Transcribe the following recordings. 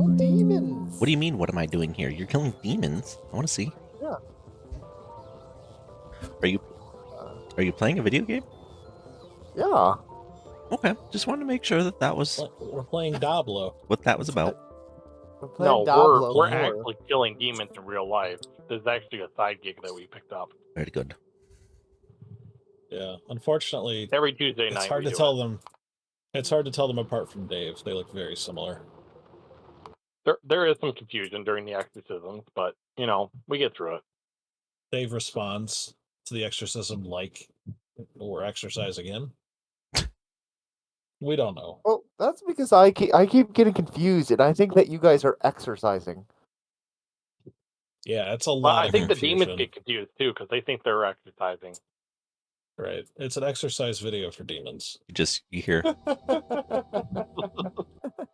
kill demons. What do you mean, what am I doing here? You're killing demons. I want to see. Yeah. Are you are you playing a video game? Yeah. Okay, just wanted to make sure that that was We're playing Diablo. what that was about. We're playing No, we're Diablo we're 4. actually killing demons in real life. There's actually a side gig that we picked up Very good. Yeah, unfortunately, every Tuesday it's night. hard we to do tell it. them. It's hard to tell them apart from Dave. They look very similar. There is some confusion during the exorcisms, but we get through it. Dave responds to the exorcism like we're exercising him. We don't know. Well, that's because I keep getting confused, and I think that you guys are exercising. Yeah, it's a Well, lot I of think the confusion. demons get confused too because they think they're exercising. Right. It's an exercise video for demons. You hear,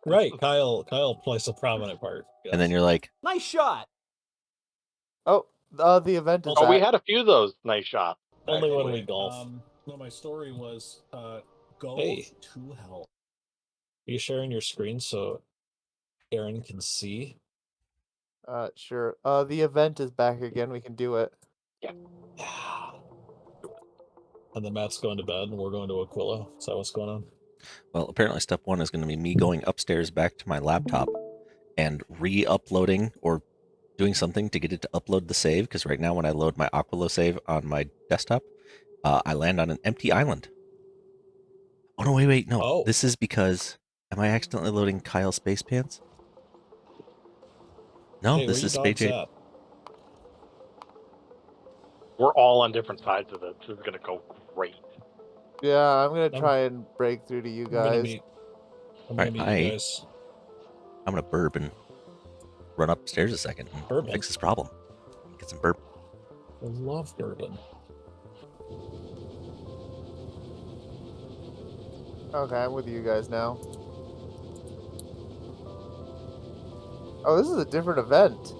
Right. Kyle plays a prominent part. Yes. and then you're like, Nice shot. Oh, the event is Oh, we back. had a few of those nice shots. Only when actually. we golf. No, my story was go Hey. to hell. Are you sharing your screen so Aaron can see? Sure. The event is back again. We can do it. Yeah. And then Matt's going to bed and we're going to Aquila. Is that what's going on? well, apparently step one is going to be me going upstairs back to my laptop and re-uploading or doing something to get it to upload the save, because right now when I load my Aquilo save on my desktop, I land on an empty island. Oh no, wait, no. Oh. This is because, am I accidentally loading Kyle Space Pants? No, Hey, this where is you Space dogs at? We're all on different sides of it. This is gonna go great. Yeah, I'm gonna try and break through to you I'm gonna guys. meet Alright, you guys. I'm gonna burp and run upstairs a second and Bourbon? fix this problem. Get some burp. I love bourbon. Okay, I'm with you guys now. Oh, this is a different event.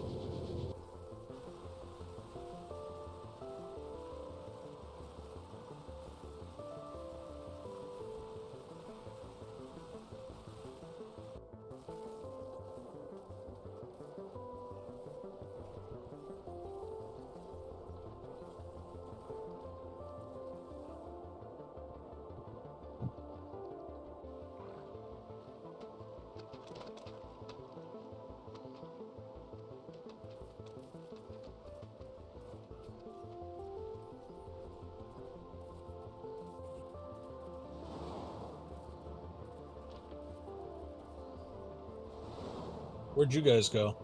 Where'd you guys go?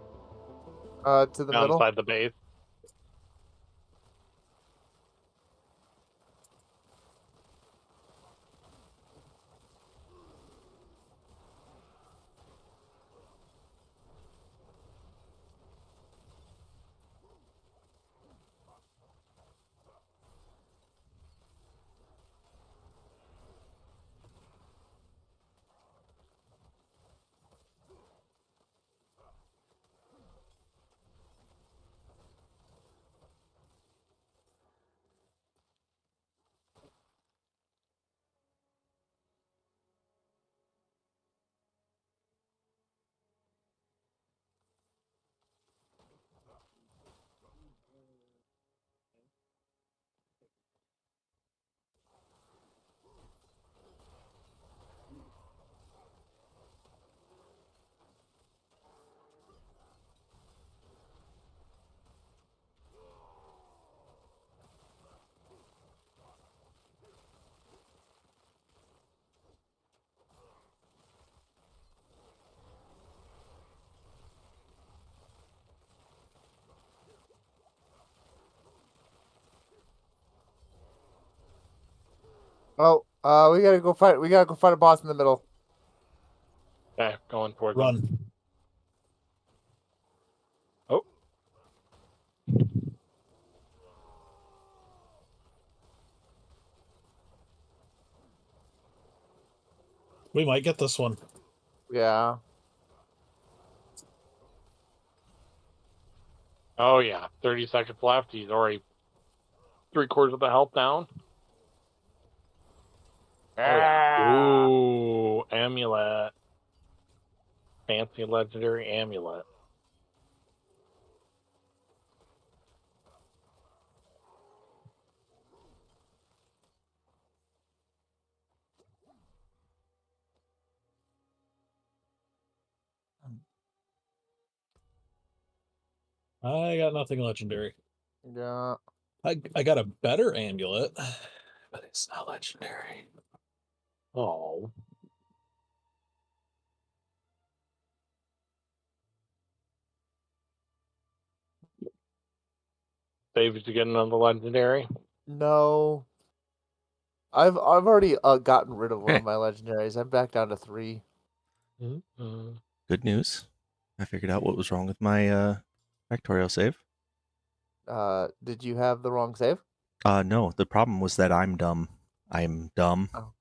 To the middle. Outside the base. Oh, we gotta go fight. We gotta go fight a boss in the middle. Okay, going towards Run. them. Oh. We might get this one. Yeah. Oh yeah, 30 seconds left. He's already 3/4 of the health down. Oh, yeah. Ooh, amulet. fancy legendary amulet. I got nothing legendary. Yeah. I got a better amulet, but it's not legendary. Oh. Dave, did you get another legendary? No. I've already gotten rid of one Okay. of my legendaries. I'm back down to 3. Mm-hmm. Good news. I figured out what was wrong with my Factorio save. Did you have the wrong save? No, the problem was that I'm dumb. I'm dumb. Oh.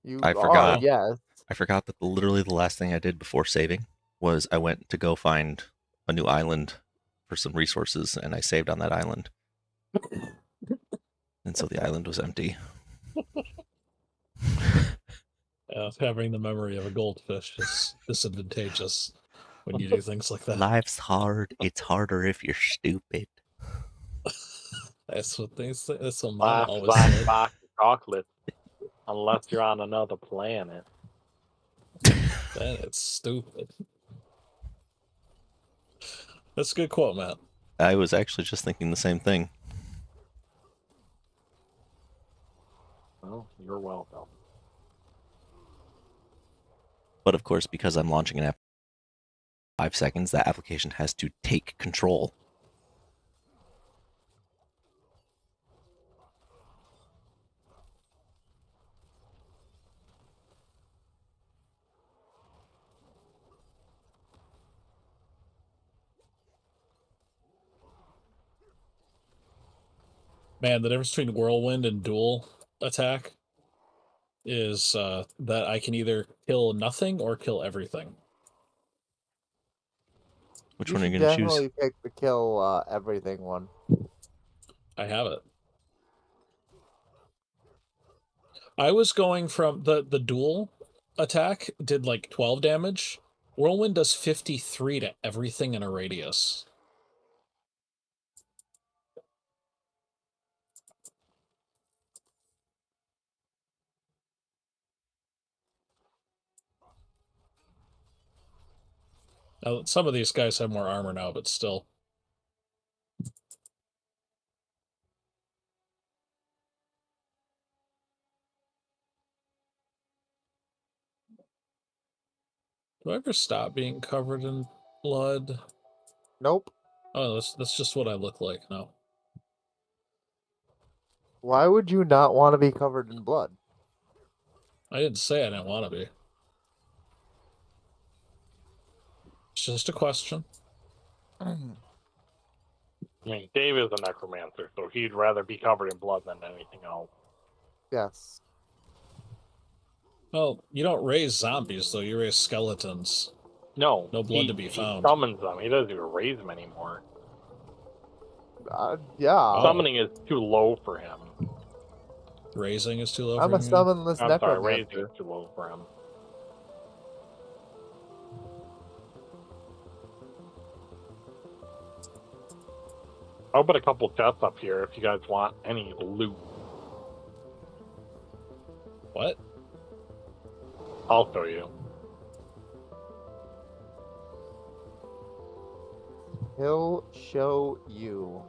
You I are, forgot. yes. I forgot that literally the last thing I did before saving was I went to go find a new island for some resources, and I saved on that island. And so the island was empty. Having the memory of a goldfish is disadvantageous when you do things like that. Life's hard. It's harder if you're stupid. That's what they say. That's what Mom Last always black said. box of chocolate. Unless you're on another planet. Then it's stupid. That's a good quote, Matt. I was actually just thinking the same thing. Well, you're welcome. But of course, because I'm launching an app 5 seconds, that application has to take control. Man, the difference between whirlwind and dual attack is that I can either kill nothing or kill everything. Which You one are you should going to choose? definitely pick the kill everything one. I have it. I was going from the dual attack did like 12 damage. Whirlwind does 53 to everything in a radius. Now, some of these guys have more armor now, but still. Do I ever stop being covered in blood? Nope. Oh, that's just what I look like now. Why would you not want to be covered in blood? I didn't say I didn't want to be. It's just a question. I mean, Dave is a necromancer, so he'd rather be covered in blood than anything else. Yes. Well, you don't raise zombies, though. You raise skeletons. No, No blood to be found. He summons them. He doesn't even raise them anymore. Yeah. Oh. Summoning is too low for him. Raising is too low I'm for a him. summonless I'm sorry, raising necromancer. is too low for him. I'll put a couple chests up here if you guys want any loot. What? I'll show you. He'll show you.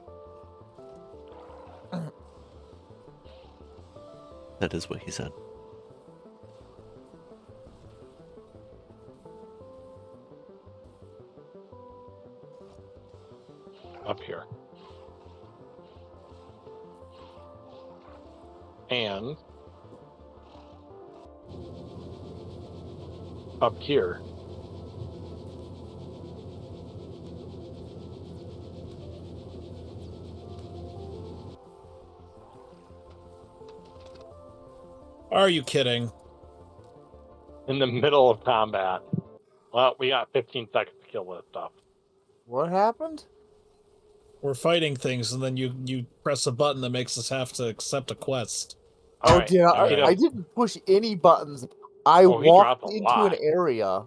That is what he said. Up here. And up here. Are you kidding? In the middle of combat. Well, we got 15 seconds to kill this stuff. What happened? We're fighting things, and then you press a button that makes us have to accept a quest. Oh, Alright, dear. Alright. I didn't push any buttons. I Oh, he dropped walked a into lot. an area.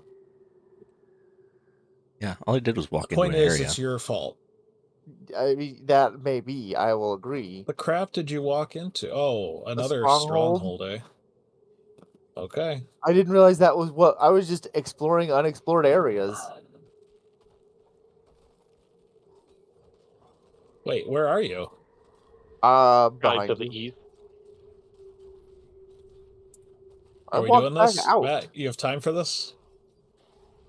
Yeah, all I did was walk The into point an is, area. it's your fault. I mean, that may be. I will agree. The crap did you walk into? Oh, another stronghold? stronghold, eh? Okay. I didn't realize that was what I was just exploring unexplored areas. Wait, where are you? Right to Behind the you. east. Are I we walked doing back this? out. Matt, you have time for this?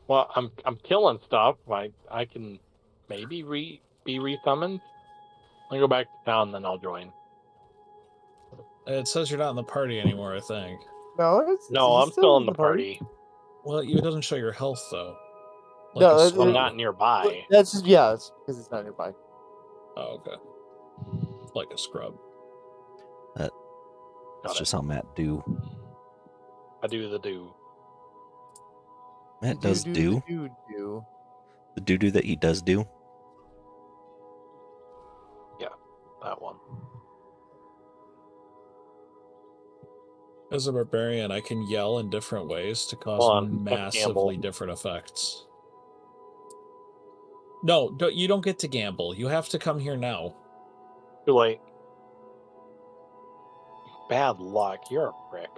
Well, I'm killing stuff. I can maybe be resummoned. I'll go back to town, then I'll join. It says you're not in the party anymore, I think. No, No, he's I'm still in in the party. Well, it doesn't show your health, though. Like No, a I'm scrub. not nearby. That's just it's because it's not nearby. Oh, okay. Like a scrub. That's Got just it. how Matt do. I do the do. Matt does do. Do. The do that he does do. Yeah, that one. As a barbarian, I can yell in different ways to cause Hold on, massively gamble. different effects. No, you don't get to gamble. You have to come here now. Too late. Bad luck. You're a prick.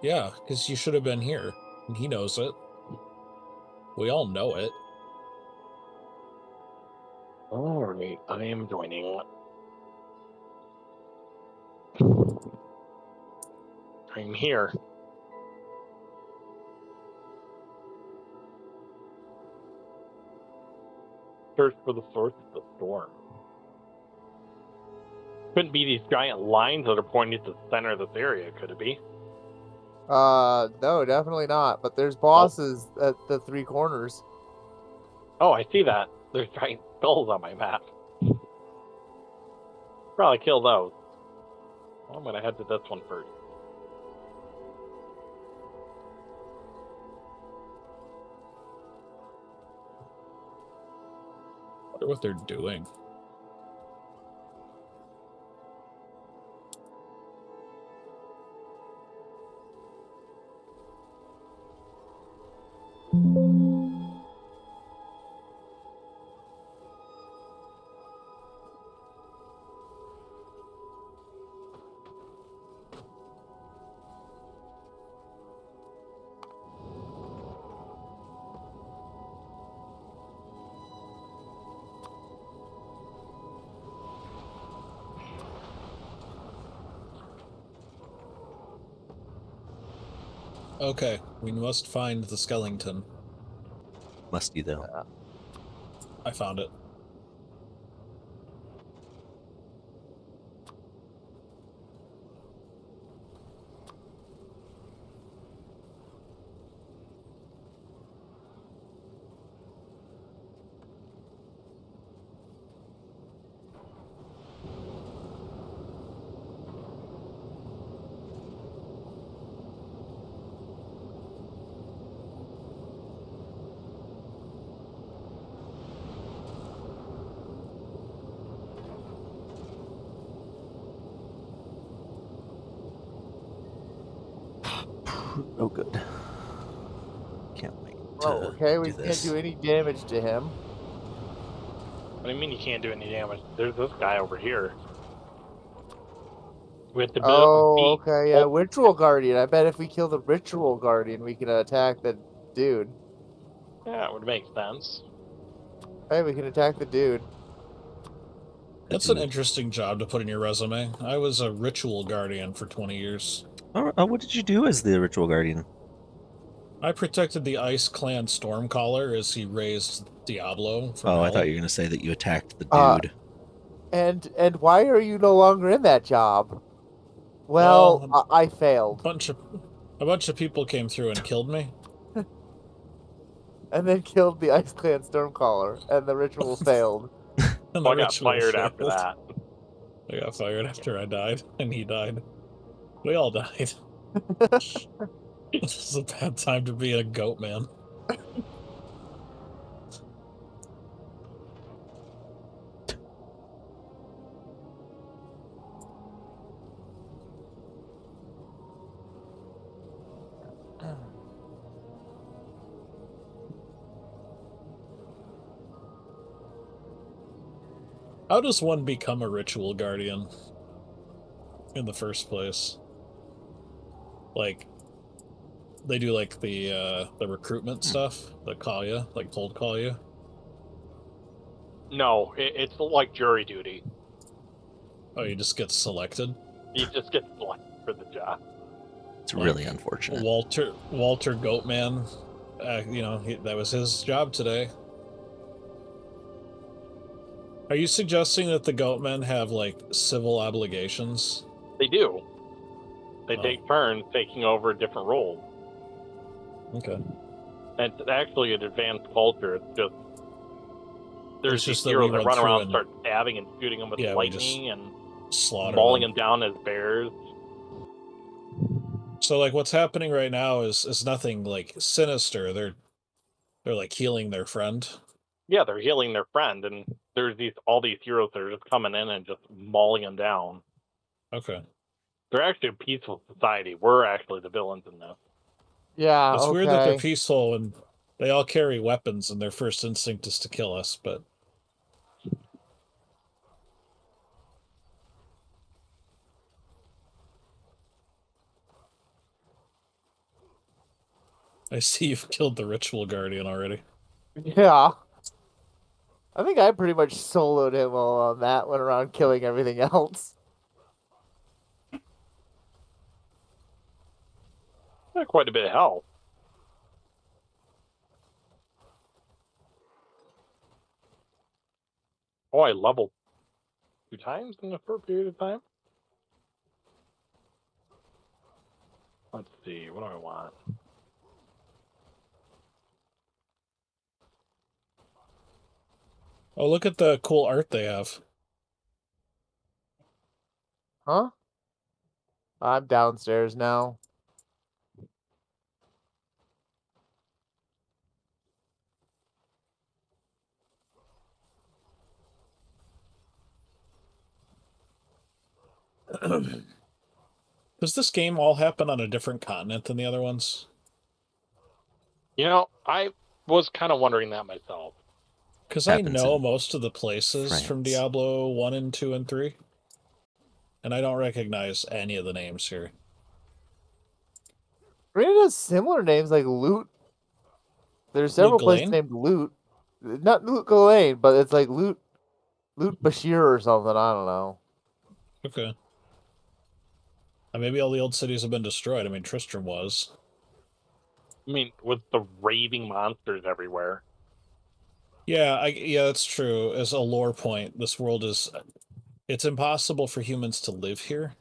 Yeah, because you should have been here. And he knows it. We all know it. All right, I am joining. I'm here. Search for the source of the storm. Couldn't be these giant lines that are pointing to the center of this area, could it be? No, definitely not. But there's bosses at the three corners. Oh, I see that. There's giant skulls on my map. Probably kill those. Well, I'm gonna head to this one first. I wonder what they're doing. Okay, we must find the skeleton. Musty though. I found it. Oh, good. Can't wait to Oh, okay. We do can't this. do any damage to him. What do you mean you can't do any damage? There's this guy over here. We have to Oh, beat. okay. Yeah, Ritual Guardian. I bet if we kill the Ritual Guardian, we can attack the dude. Yeah, it would make sense. Hey, we can attack the dude. That's an interesting job to put in your resume. I was a ritual guardian for 20 years. What did you do as the ritual guardian? I protected the Ice Clan Stormcaller as he raised Diablo from Oh, hell. I thought you were gonna say that you attacked the Uh, dude. And why are you no longer in that job? Well, I failed. A bunch of people came through and killed me. And then killed the Ice Clan Stormcaller, and the ritual failed. And I got fired after that. I got fired after I died, and he died. We all died. This is a bad time to be a goat man. How does one become a ritual guardian in the first place? Like, they do like the recruitment stuff that call you, like cold call you. No, it's like jury duty. Oh, you just get selected. You just get selected for the job. It's Like, really unfortunate. Walter Goatman, that was his job today. Are you suggesting that the Goatmen have like civil obligations? They do. They Oh. take turns taking over different roles. Okay. And it's actually an advanced culture. It's just there's It's these just that we heroes that run run through around, and start stabbing and shooting them with yeah, we just lightning and slaughter mauling them. them down as bears. So like what's happening right now is nothing like sinister. They're like healing their friend. Yeah, they're healing their friend, and there's all these heroes that are just coming in and just mauling them down. Okay. They're actually a peaceful society. We're actually the villains in this. Yeah, It's weird that they're okay. peaceful and they all carry weapons and their first instinct is to kill us, but I see you've killed the ritual guardian already. Yeah. I think I pretty much soloed him all on that, went around killing everything else. Got quite a bit of health. Oh, I leveled 2 times in a short period of time. Let's see, what do I want? Oh, look at the cool art they have. Huh? I'm downstairs now. Does this game all happen on a different continent than the other ones? You know, I was kind of wondering that myself. Because I Happens know in most of the places from France. Diablo 1 and 2 and 3. And I don't recognize any of the names here. It has similar names like Loot. There's Luke several places Ghislaine? named Loot. Not Loot Ghislaine, but it's like Loot Bashir or something. I don't know. Okay. And maybe all the old cities have been destroyed. I mean, Tristram was. I mean, with the raving monsters everywhere. Yeah, yeah, that's true. As a lore point, this world is... It's impossible for humans to live here.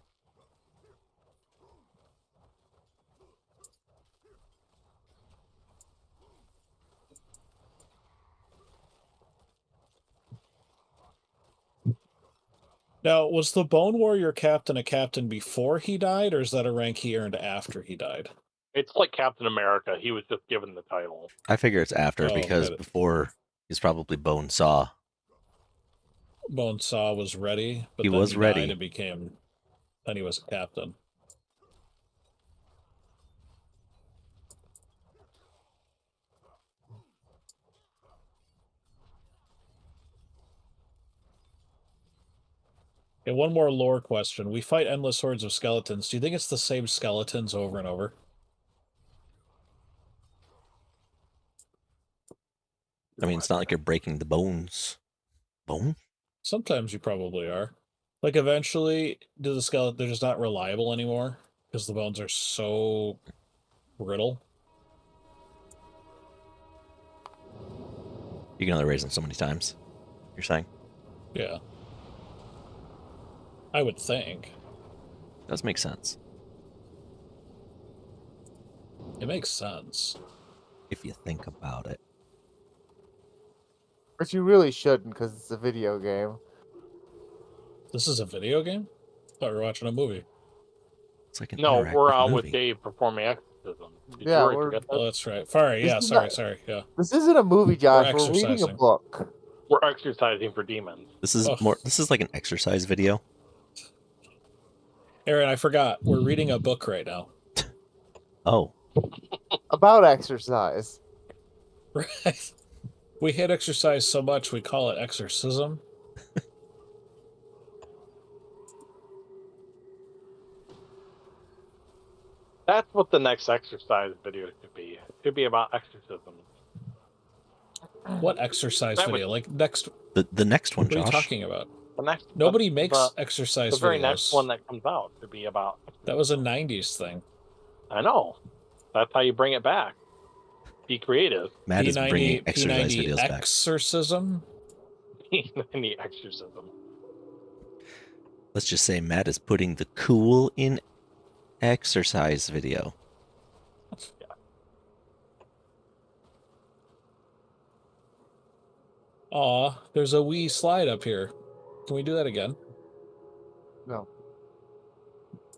Now, was the Bone Warrior captain a captain before he died, or is that a rank he earned after he died? It's like Captain America. He was just given the title. I figure it's after Oh, because got it. before he's probably Bone Saw. Bone Saw was ready, but He then was he ready. died and became... Then he was a captain. Okay, one more lore question. We fight endless hordes of skeletons. Do you think it's the same skeletons over and over? I mean, it's not like you're breaking the bones. Bone? Sometimes you probably are. Like, eventually, they're just not reliable anymore because the bones are so brittle. You can only raise them so many times. You're saying? Yeah. I would think. Does make sense. It makes sense. If you think about it. But you really shouldn't because it's a video game. This is a video game? I thought we were watching a movie. It's like an No, interactive we're out movie. with Dave performing exorcism. Did Yeah, you already we're- forget Oh, that? that's right. Sorry, yeah, This is sorry, not- sorry, yeah. This isn't a movie, Josh. We're reading a exercising. book. We're exercising for demons. This is Oh. more. This is like an exercise video. Aaron, I forgot. We're reading a book right now. Oh, About exercise. Right. We hate exercise so much we call it exorcism. That's what the next exercise video should be. It should be about exorcisms. What exercise That video? would- Like next? The next one, What are you Josh. talking about? The next Nobody makes the exercise very videos. next one that comes out should be about. That was a '90s thing. I know. That's how you bring it back. Be creative. Matt is bringing P90 exercise P90 videos back. exorcism. Any exorcism. Let's just say Matt is putting the cool in exercise video. Aw, there's a wee slide up here. Can we do that again? No.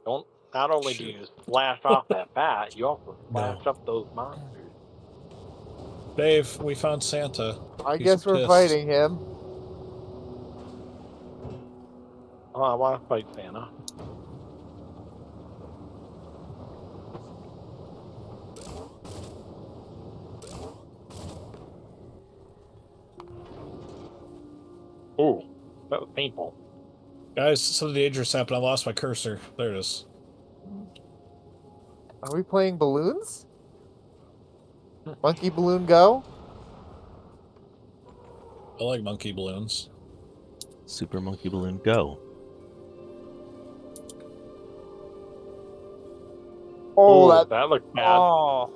Don't. Not only do you slash off that bat, you also slash up those monsters. Dave, we found Santa. I He's guess we're pissed. fighting him. Oh, I want to fight Santa. Ooh, that was painful. Guys, something dangerous happened. I lost my cursor. There it is. Are we playing balloons? Monkey Balloon Go? I like monkey balloons. Super Monkey Balloon Go. Oh, Ooh, that looked bad. Oh.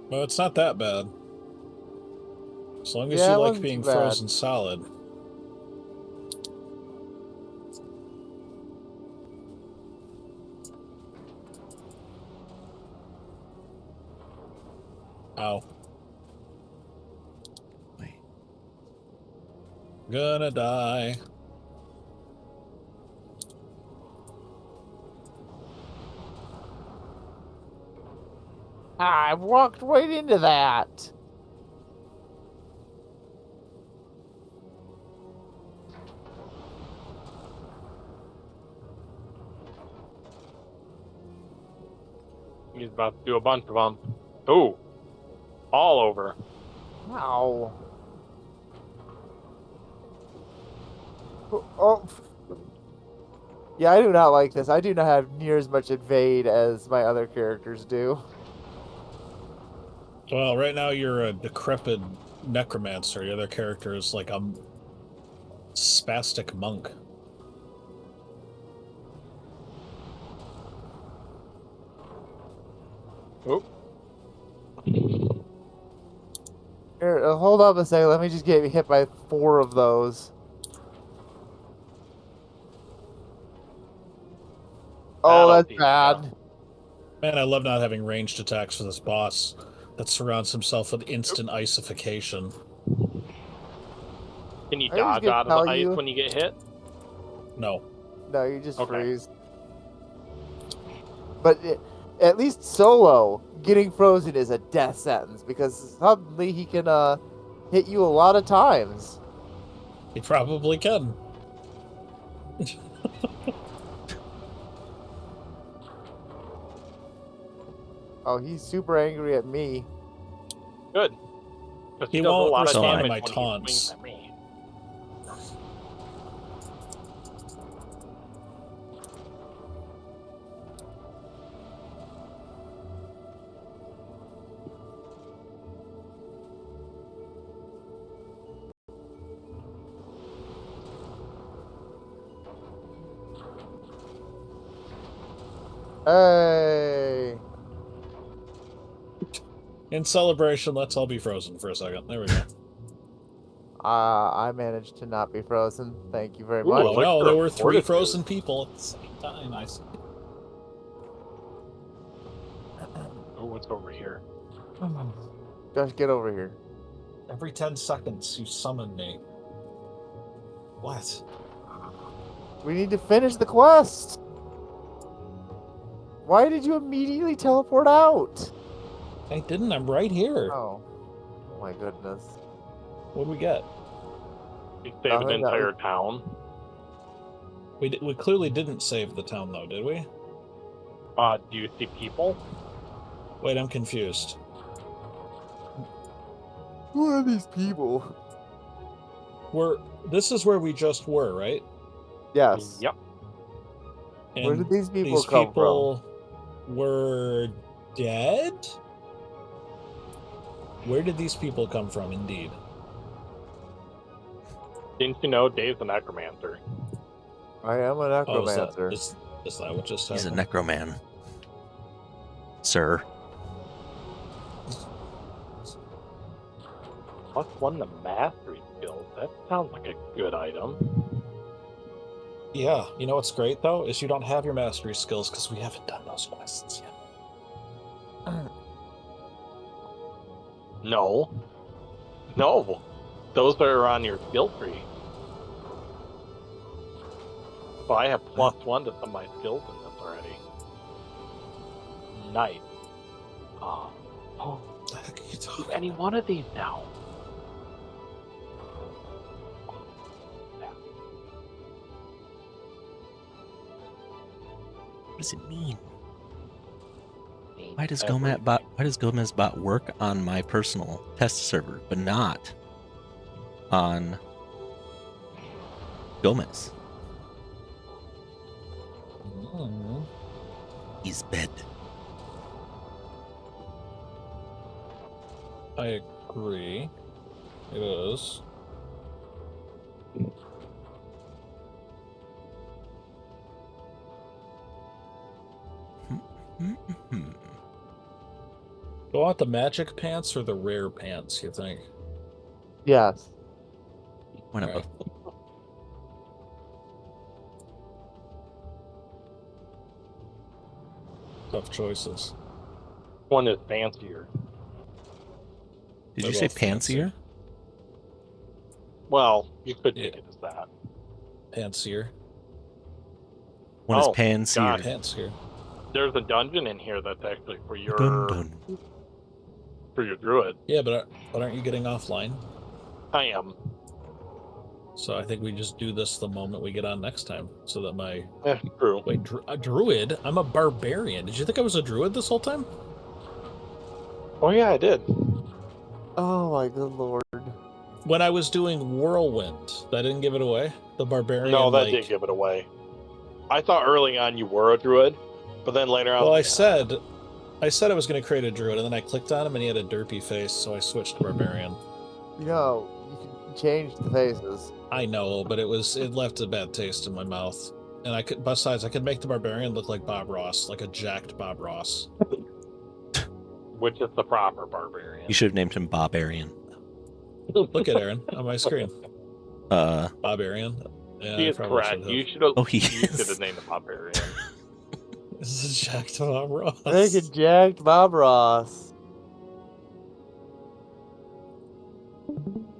Well, it's not that bad. As long as Yeah, it you like wasn't being too bad. frozen solid. Ow. Wait. Gonna die. I walked right into that. He's about to do a bunch of them. Ooh, all over. Ow. Oh. Yeah, I do not like this. I do not have near as much evade as my other characters do. Well, right now you're a decrepit necromancer. Your other character is like a spastic monk. Oop. Here, hold up a second. Let me just get hit by 4 of those. Oh, That'll that's teach ya. bad. Man, I love not having ranged attacks for this boss that surrounds himself with instant icification. Can you I was dodge gonna out of tell the ice you- when you get hit? No. No, you just Okay. freeze. But at least solo, getting frozen is a death sentence because suddenly he can hit you a lot of times. He probably can. Oh, he's super angry at me. Good. 'Cause He does a won't lot of respond to damage my when he taunts. swings at me. Hey. In celebration, let's all be frozen for a second. There we go. I managed to not be frozen. Thank you very Ooh, much. Oh no, Elixir there of were 3 Fortitude. frozen people at the same time. I see. Oh, what's over here? Josh, get over here. Every 10 seconds, you summon me. What? We need to finish the quest. Why did you immediately teleport out? I didn't. I'm right here. Oh my goodness. What do we get? You saved an Nothing, that entire town. We clearly didn't save the town, though, did we? Do you see people? Wait, I'm confused. Who are these people? This is where we just were, right? Yes. Yep. Where And did these people come people were dead? Where did these people come from, indeed? Didn't you know Dave's a necromancer? I am a Oh, necromancer. is that what just He's a happened? necroman. Sir. +1 to mastery skills. That sounds like a good item. Yeah, you know what's great though is you don't have your mastery skills because we haven't done those quests yet. No. No. Those are on your skill tree. So I have +1 to some of my skills in this already. Nice. Oh, What the heck are you do talking any about? one of these now. What does it mean? Ain't Why does everything. Gomez bot work on my personal test server, but not on Gomez? Mm. He's bed. I agree. It is. Do I want the magic pants or the rare pants, you think? Yes. Why not Alright. both? Tough choices. One is fancier. Did They're you say both fancy. pancier? Well, you could take Yeah. it as that. Pancier. One is Oh, pancier. God. Pancier. There's a dungeon in here that's actually for Dun your dun. druid. Yeah, but aren't you getting offline? I am. So I think we just do this the moment we get on next time, so that my True. wait, a druid? I'm a barbarian. Did you think I was a druid this whole time? Oh yeah, I did. Oh my good lord. When I was doing whirlwind, that didn't give it away. The barbarian. No, that like, did give it away. I thought early on you were a druid, but then later on. Well, I was like, said I was going to create a druid, and then I clicked on him, and he had a derpy face, so I switched to barbarian. You know, you can change the faces. I know, but it left a bad taste in my mouth. And I could, besides, I could make the barbarian look like Bob Ross, like a jacked Bob Ross. which is the proper barbarian. You should have named him Barbarian. Look at Aaron on my screen. Barbarian. Yeah, He I is probably correct. should You have. should have. Oh, he You should is. have named him barbarian. This is jacked Bob Ross. Make it jacked Bob Ross.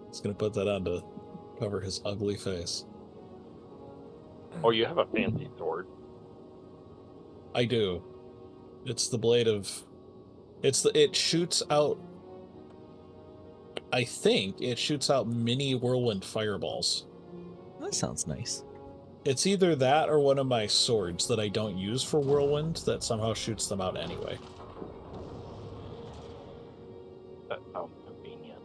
He's gonna put that on to cover his ugly face. Oh, you have a fancy sword. I do. It's the blade of. It shoots out. I think it shoots out mini whirlwind fireballs. That sounds nice. It's either that or one of my swords that I don't use for whirlwind that somehow shoots them out anyway. That sounds convenient.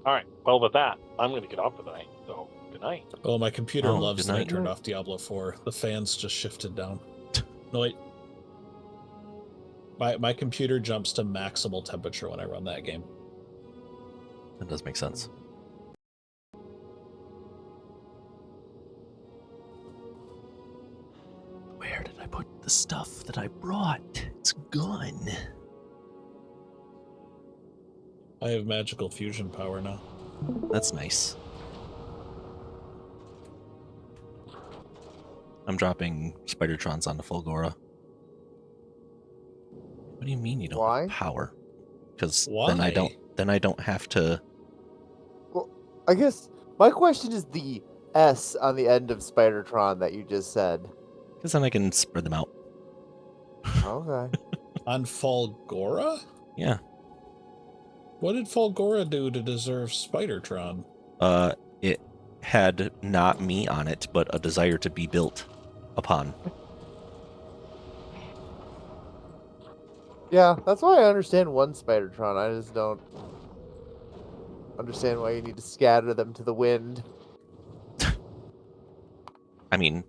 All right. Well, with that, I'm going to get off for the night. So, good night. Oh, my computer Oh, loves good that I night. turned off Diablo 4. The fans just shifted down. No, wait. My computer jumps to maximal temperature when I run that game. That does make sense. Where did I put the stuff that I brought? It's gone. I have magical fusion power now. That's nice. I'm dropping Spidertrons onto Fulgora. What do you mean you don't Why? have power? Because Why? then I don't have to. Well, I guess my question is the S on the end of Spidertron that you just said. Because then I can spread them out. Okay. On Fulgora? Yeah. What did Fulgora do to deserve Spidertron? It had not me on it, but a desire to be built upon. Yeah, that's why I understand one Spidertron. I just don't understand why you need to scatter them to the wind. I mean,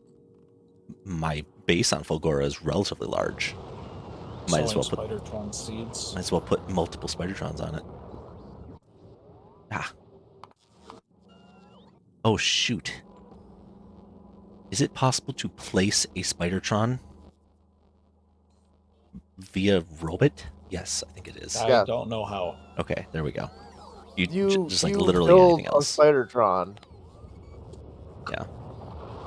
my base on Fulgora is relatively large. Might as well Sowing put Spider-Tron seeds. might as well put multiple Spidertrons on it. Ah. Oh shoot. Is it possible to place a Spidertron via robot? Yes, I think it is. I Yeah. don't know how. Okay, there we go. You You just like you literally build anything a else. Spidertron. Yeah.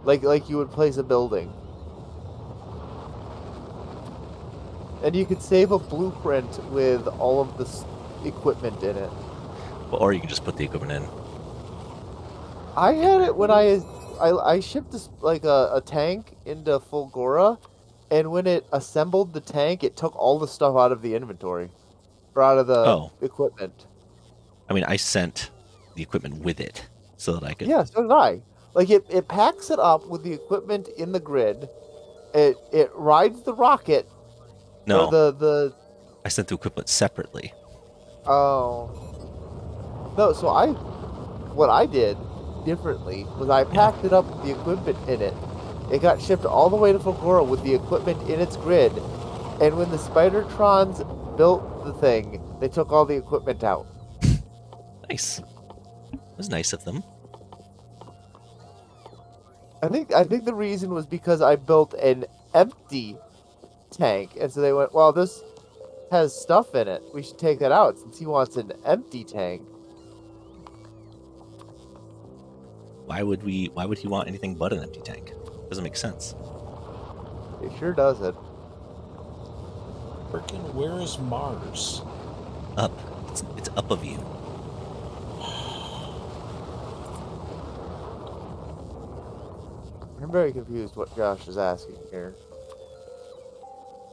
Like you would place a building. And you could save a blueprint with all of the equipment in it. Or you can just put the equipment in. I had it when I shipped this like a tank into Fulgora, and when it assembled the tank, it took all the stuff out of the inventory, or out of the Oh. equipment. I mean, I sent the equipment with it so that I could. Yeah, so did I. Like it packs it up with the equipment in the grid. It rides the rocket or No, the I sent the equipment separately. oh no. So what I did differently was I packed it up with the equipment in it. It got shipped all the way to Fulgora with the equipment in its grid, and when the Spidertrons built the thing, they took all the equipment out. Nice. It was nice of them. I think the reason was because I built an empty tank, and so they went, "Well, this has stuff in it. We should take that out since he wants an empty tank." Why would he want anything but an empty tank? Doesn't make sense. It sure doesn't. Freaking, where is Mars? Up. It's up of you. I'm very confused what Josh is asking here.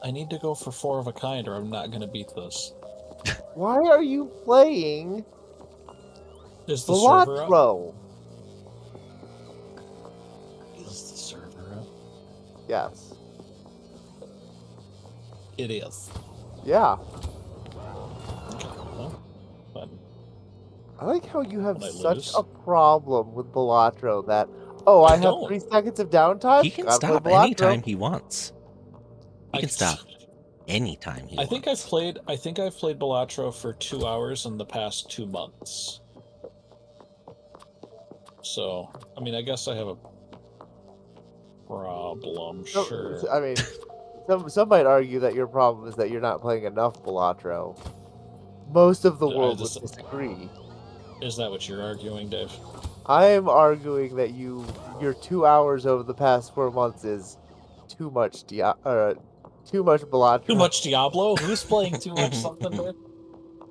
I need to go for 4 of a kind, or I'm not going to beat this. Why are you playing Is the server up? Velatro? Is the server up? Yes. It is. Yeah. Okay, well, but I like how you have When I such lose? a problem with Velatro that, oh, I have don't. 3 seconds of downtime? He can Gotta play stop Velatro. anytime he wants. He I can c- stop anytime he I wants. think I've played Balatro for 2 hours in the past 2 months. So, I mean, I guess I have a problem, sure. I mean, some might argue that your problem is that you're not playing enough Velatro. Most of the world would disagree. Is that what you're arguing, Dave? I am arguing that your 2 hours over the past 4 months is too much too much Velatro. Too much Diablo? Who's playing too much something there?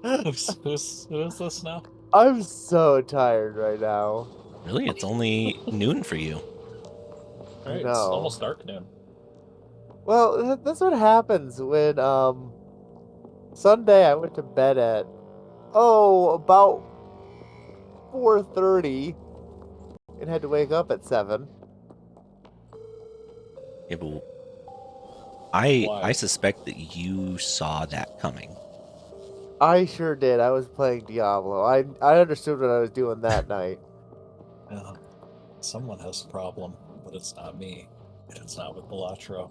Who is this now? I'm so tired right now. Really? It's only noon for you. Alright, No. it's almost dark noon. Well, that's what happens when Sunday I went to bed at about 4:30 and had to wake up at 7. Yeah, but I Why? suspect that you saw that coming. I sure did. I was playing Diablo. I understood what I was doing that night. Someone has a problem, but it's not me. And it's not with Balatro.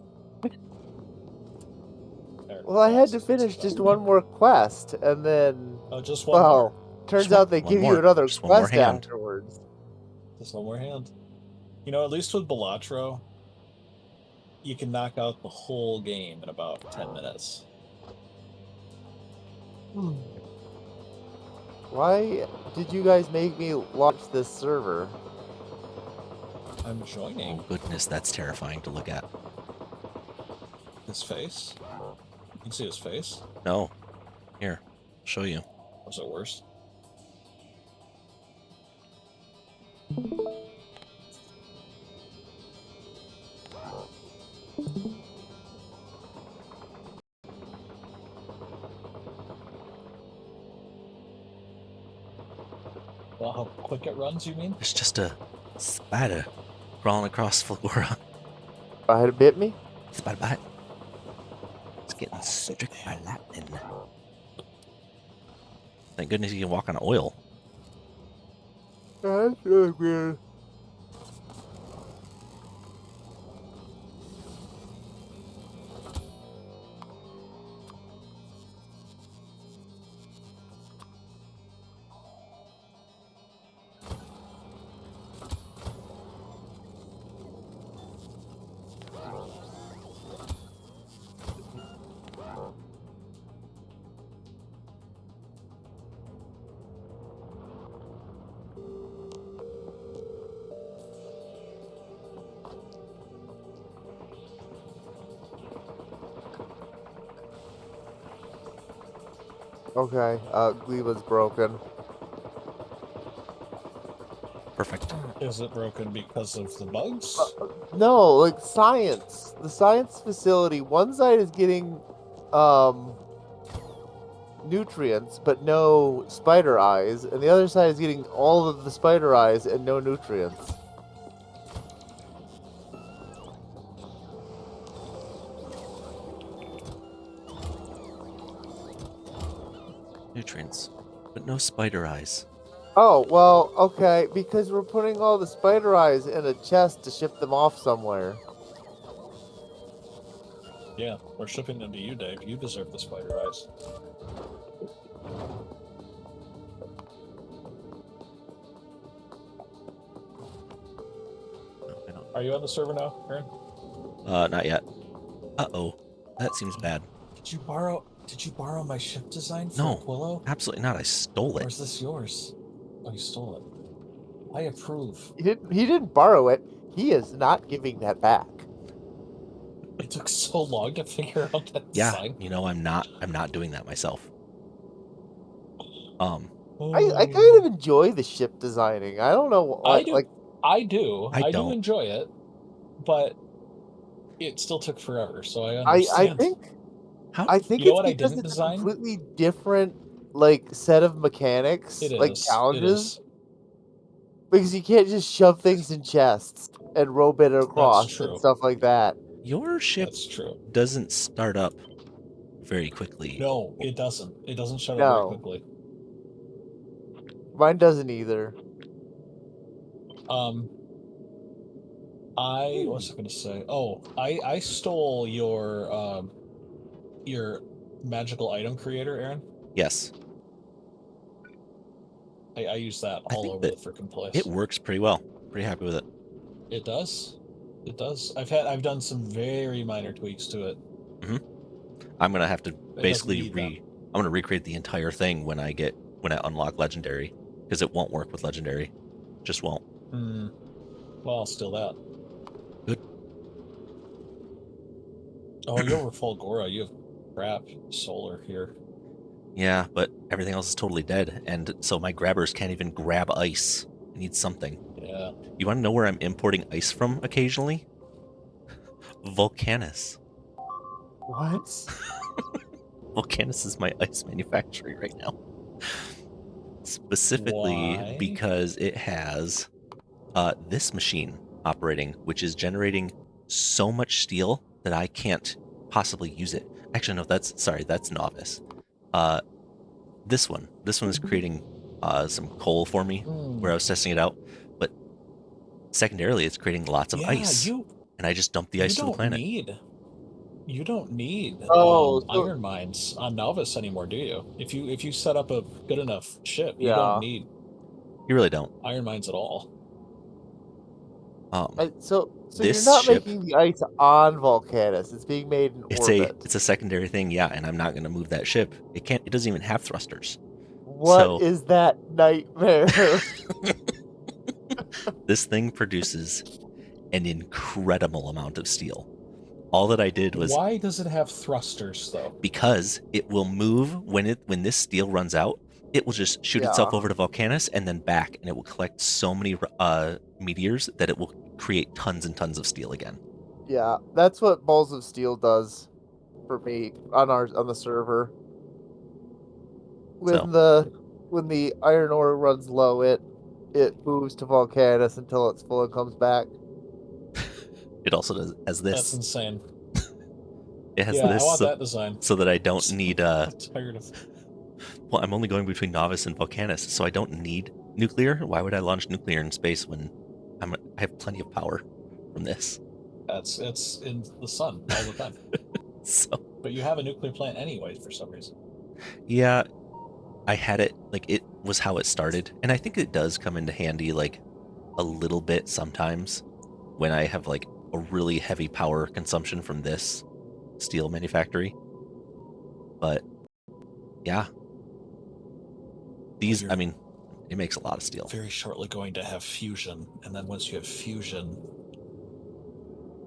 Well, I had to finish just one more quest, and then Oh, just one more. turns Just out they one give you more. another Just one more quest hand. afterwards. Just one more hand. You know, at least with Balatro, you can knock out the whole game in about 10 minutes. Why did you guys make me launch this server? I'm joining. Oh goodness, that's terrifying to look at. His face? You can see his face? No. Here, I'll show you. Was it worse? Well, how quick it runs, you mean? There's just a spider crawling across Fulgora. I had it bit me. Spider bite. It's getting struck by lightning. Thank goodness you can walk on oil. That's so weird. Okay. Gleeva's broken. Perfect. Is it broken because of the bugs? No, like science. The science facility. One side is getting nutrients, but no spider eyes, and the other side is getting all of the spider eyes and no nutrients. Nutrients, but no spider eyes. Oh, well, okay, because we're putting all the spider eyes in a chest to ship them off somewhere. Yeah, we're shipping them to you, Dave. You deserve the spider eyes. No, I don't. Are you on the server now, Aaron? Not yet. Uh-oh. That seems bad. Did you borrow my ship design for No, Aquilo? absolutely not. I stole Or it. is this yours? Oh, you stole it. I approve. He didn't borrow it. He is not giving that back. It took so long to figure out that Yeah, design. you know, I'm not doing that myself. I kind of enjoy the ship designing. I don't know what I do. like I do. I I do don't. enjoy it, but it still took forever. So I I understand. How? think You know it's what I because didn't it's a design? completely different like set of mechanics, It like is. It challenges. is. Because you can't just shove things in chests and rope it across and true. stuff like that. Your ship That's true. doesn't start up very quickly. No, it doesn't. It doesn't shut up very No. quickly. Mine doesn't either. What's I gonna say? Oh, I stole your magical item creator, Aaron. Yes. I use that I all think over that the freaking place. it works pretty well. Pretty happy with it. It does. It does. I've done some very minor tweaks to it. I'm gonna have to basically need them. I'm gonna recreate the entire thing when I unlock legendary, because it won't work with legendary. Just won't. Well, I'll steal that. Good. Oh, you're over full Gora. You have crap solar here. Yeah, but everything else is totally dead, and so my grabbers can't even grab ice. I need something. Yeah. You want to know where I'm importing ice from occasionally? Volcanus. What? Volcanus is my ice manufactory right now. Specifically Why? because it has this machine operating, which is generating so much steel that I can't possibly use it. Actually, no, that's novice. This one is creating some coal for me where I was testing it out, but secondarily, it's creating lots of ice, and I just dump the ice to the planet. You don't need Oh, so iron mines on Novice anymore, do you? If you set up a good enough ship, you yeah. don't need You really don't. iron mines at all. So you're This not ship, making the ice on Volcanus. It's being made in orbit. it's a secondary thing, yeah, and I'm not going to move that ship. It doesn't even have thrusters. What is that nightmare? This thing produces an incredible amount of steel. All that I did was... Why does it have thrusters, though? Because it will move when this steel runs out. It will just shoot itself over to Volcanus and then back, and it will collect so many meteors that it will create tons and tons of steel again. Yeah, that's what Balls of Steel does for me on the server. When the iron ore runs low, it moves to Volcanus until it's full and comes back. It also has this. That's insane. It has Yeah, this I want that design. so that I don't need I'm tired of... Well, I'm only going between Novice and Volcanus, so I don't need nuclear. Why would I launch nuclear in space when I have plenty of power from this? It's in the sun all the time. But you have a nuclear plant anyway for some reason. Yeah, I had it, like, it was how it started, and I think it does come into handy, like, a little bit sometimes when I have, like, a really heavy power consumption from this steel manufactory. But yeah, these, I mean, it makes a lot of steel. Very shortly going to have fusion, and then once you have fusion,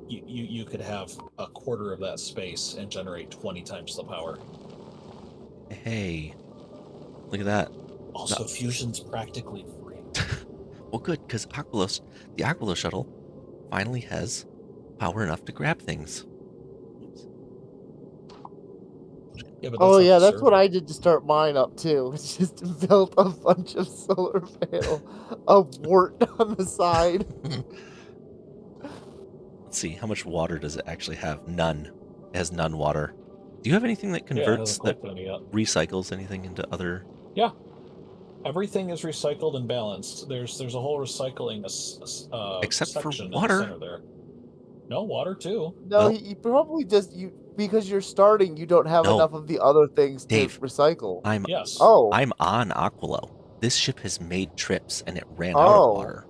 you could have a quarter of that space and generate 20 times the power. Hey, Look at that. Also, fusion's practically free. Well, good, because the Aquilo shuttle, finally has power enough to grab things. Oops. Yeah, but that's Oh not yeah, the that's what server. I did to start mine up too. It's just built a bunch of solar panel, a wart on the side. Let's see, how much water does it actually have? None. It has none water. Do you have anything that Yeah, it converts, hasn't that collected any yet. recycles anything into other... Yeah. Everything is recycled and balanced. There's a whole recycling Except for section in the water. center there. No, water too. No, Well- you probably just because you're starting, you don't have No. enough of the other things Dave, to recycle. Yes. Oh, I'm on Aquilo. This ship has made trips and it ran out of water.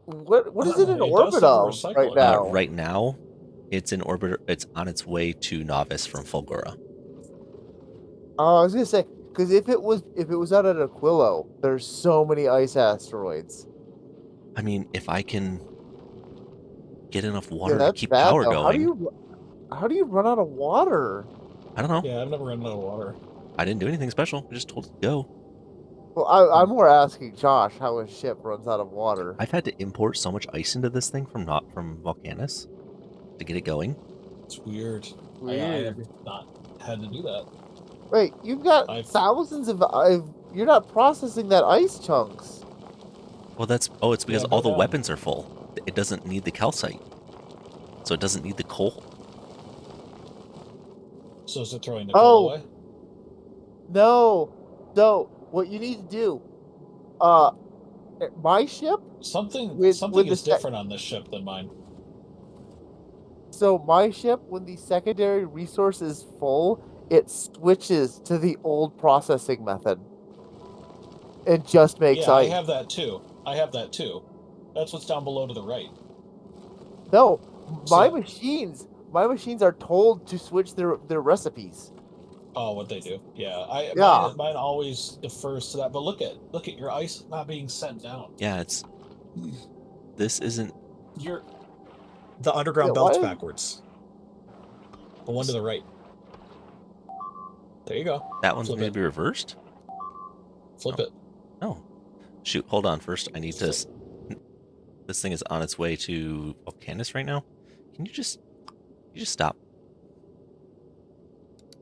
what is it in It does orbit have a of right recycler. now? Right now, it's in orbit. It's on its way to Novice from Fulgora. Oh, I was gonna say because if it was out at Aquilo, there's so many ice asteroids. I mean, if I can get enough Yeah, water to that's keep bad power though. going, How do you run out of water? I don't know. Yeah, I've never run out of water. I didn't do anything special. I just told it to go. Well, I'm more asking Josh how his ship runs out of water. I've had to import so much ice into this thing from Volcanus to get it going. It's weird. I Weird. have not had to do that. Wait, you've got I've- thousands of. You're not processing that ice chunks. Well, it's because Yeah, all go the down. weapons are full. It doesn't need the calcite, so it doesn't need the coal. So is it throwing the Oh. coal away? No. What you need to do, my ship. Something with something the is different on this ship than mine. So my ship, when the secondary resource is full, it switches to the old processing method. It just makes Yeah, I ice. have that too. That's what's down below to the right. No, my So- machines are told to switch their recipes. Oh, what they do? Yeah, Yeah. Mine always defers to that. But look at your ice not being sent down. Yeah, this isn't. The underground Yeah, belt's why- backwards. The one to the right. There you go. That one's Flip maybe reversed. Flip it. No. Shoot, hold on. First, I need to. This thing is on its way to Volcanus right now. Can you just stop?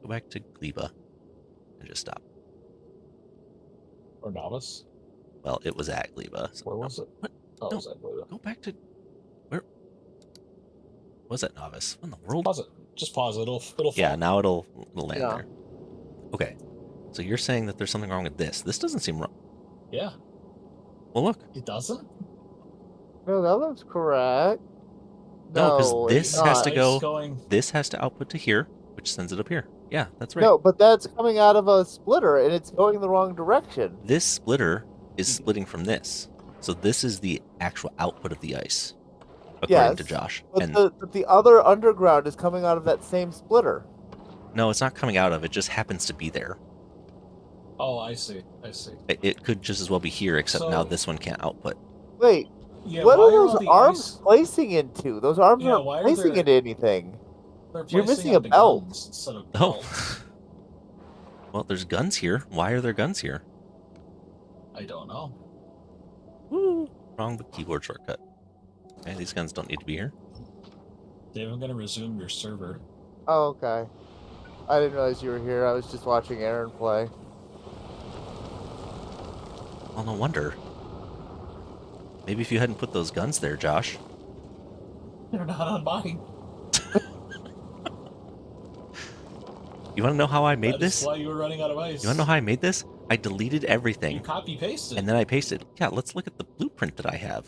Go back to Gleba and just stop. Or novice. Well, it was at Gleba. So Where was it? What? Oh, No. was that Gleba? Go back to where was that Novice? What in the world? Pause it. Just pause it. It'll fall. Yeah, now it'll land Yeah. there. Okay. So you're saying that there's something wrong with this. This doesn't seem wrong. Yeah. Well, look. It doesn't? No, that looks correct. No, 'cause it's this has not. to go- Ice going. This has to output to here, which sends it up here. Yeah, that's right. No, but that's coming out of a splitter, and it's going the wrong direction. This splitter is splitting from this. So this is the actual output of the ice, according to Yes, Josh. But And the other underground is coming out of that same splitter. no, it's not coming out of it. Just happens to be there. Oh, I see. It could just as well be here, except now So- this one can't output. Wait, Yeah. what why are those all the arms ice- placing into? Those arms Yeah, aren't why are placing there- into anything. They're You're placing missing a onto belt. guns instead of Oh. belts. Well, there's guns here. Why are there guns here? I don't know. Woo! Wrong keyboard shortcut. Okay, these guns don't need to be here. Dave, I'm gonna resume your server. Oh, okay. I didn't realize you were here. I was just watching Aaron play. Well, no wonder. Maybe if you hadn't put those guns there, Josh. They're not on mine. You want to know how I made That is this? why you were running out of ice. You want to know how I made this? I deleted You everything, copy pasted. and then I pasted. Yeah, let's look at the blueprint that I have.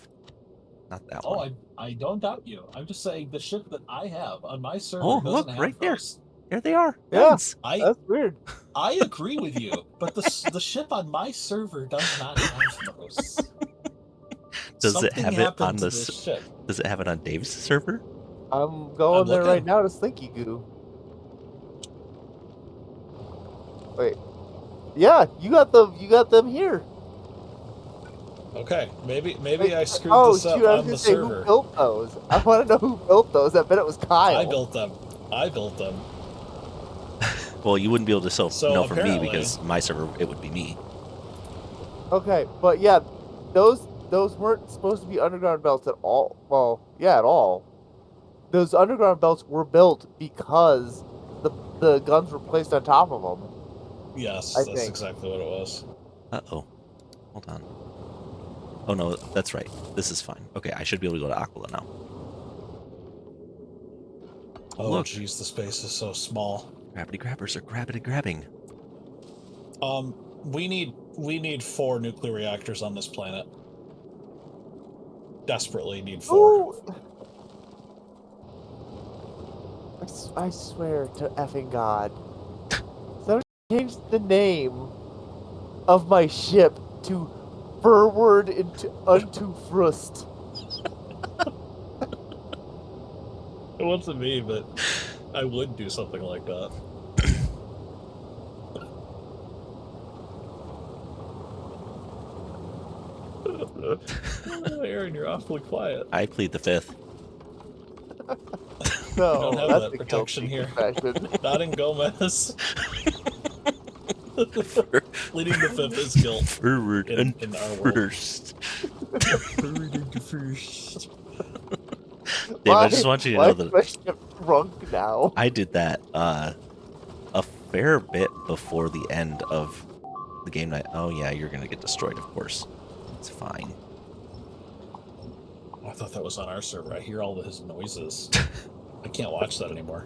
Not that Oh, one. I don't doubt you. I'm just saying the ship that I have on my server Oh, doesn't look, have right there. those. There they are. Yeah. Guns. That's weird. I agree with you, but the ship on my server does not have those. Does it Something have it happened on to the this s- ship? Does it have it on Dave's server? I'm going I'm there right looking. now to Slinky Goo. Wait. Yeah, you got them here. Okay, maybe Wait, I screwed oh, this up shoot, I was on gonna the say server. who built those. I want to know who built those. I bet it was Kyle. I built them. Well, Well, you wouldn't be able to So know from me apparently- because my server, it would be me. Okay, but yeah, those weren't supposed to be underground belts at all. Well, yeah, at all. Those underground belts were built because the guns were placed on top of them. Yes, I that's think. exactly what it was. Uh-oh. Hold on. Oh, no, that's right. This is fine. Okay, I should be able to go to Aquila now. Oh, Look. jeez, the space is so small. Gravity grabbers are grabbing. We need 4 nuclear reactors on this planet. Desperately need 4. Ooh! I swear to effing God. Somebody changed the name of my ship to Forward into Unto Frust. It wasn't me, but I would do something like that. Aaron, you're awfully quiet. I plead the fifth. No, We don't have that's that a protection guilty here. confession. Not in Gomez. Pleading the fifth is guilt. Forward in and our world. first. Forward into first. Dave, I just want you to know why that is my ship drunk now? I did that a fair bit before the end of the game night. Oh yeah, you're gonna get destroyed, of course. It's fine. I thought that was on our server. I hear all his noises. I can't watch that anymore.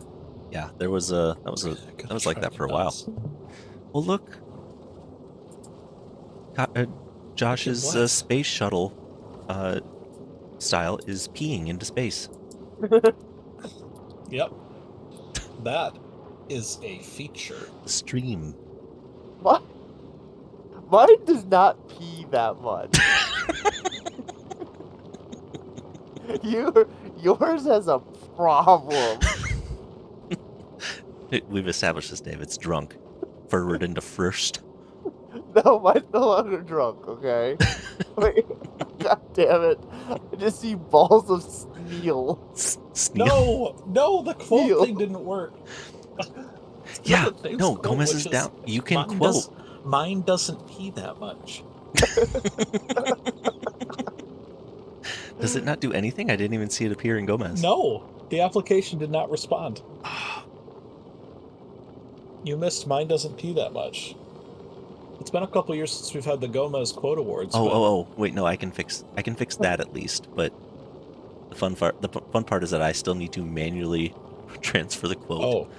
Yeah, that was like that for a while. Well, look, Josh's what? space shuttle style is peeing into space. Yep. That is a feature. The stream. What? Mine does not pee that much. Yours has a problem. We've established this, Dave. It's drunk. Forward into first. No, mine's no longer drunk, okay? Wait, God damn it. I just see balls of steel. No, the quote Deal. thing didn't work. Yeah, The thing's no, quote, Gomez which is down. You can mine quote. Mine doesn't pee that much. Does it not do anything? I didn't even see it appear in Gomez. No, the application did not respond. You missed mine doesn't pee that much. It's been a couple years since we've had the Gomez Quote Awards. Oh, wait, no, I can fix that at least, but the fun part is that I still need to manually transfer the quote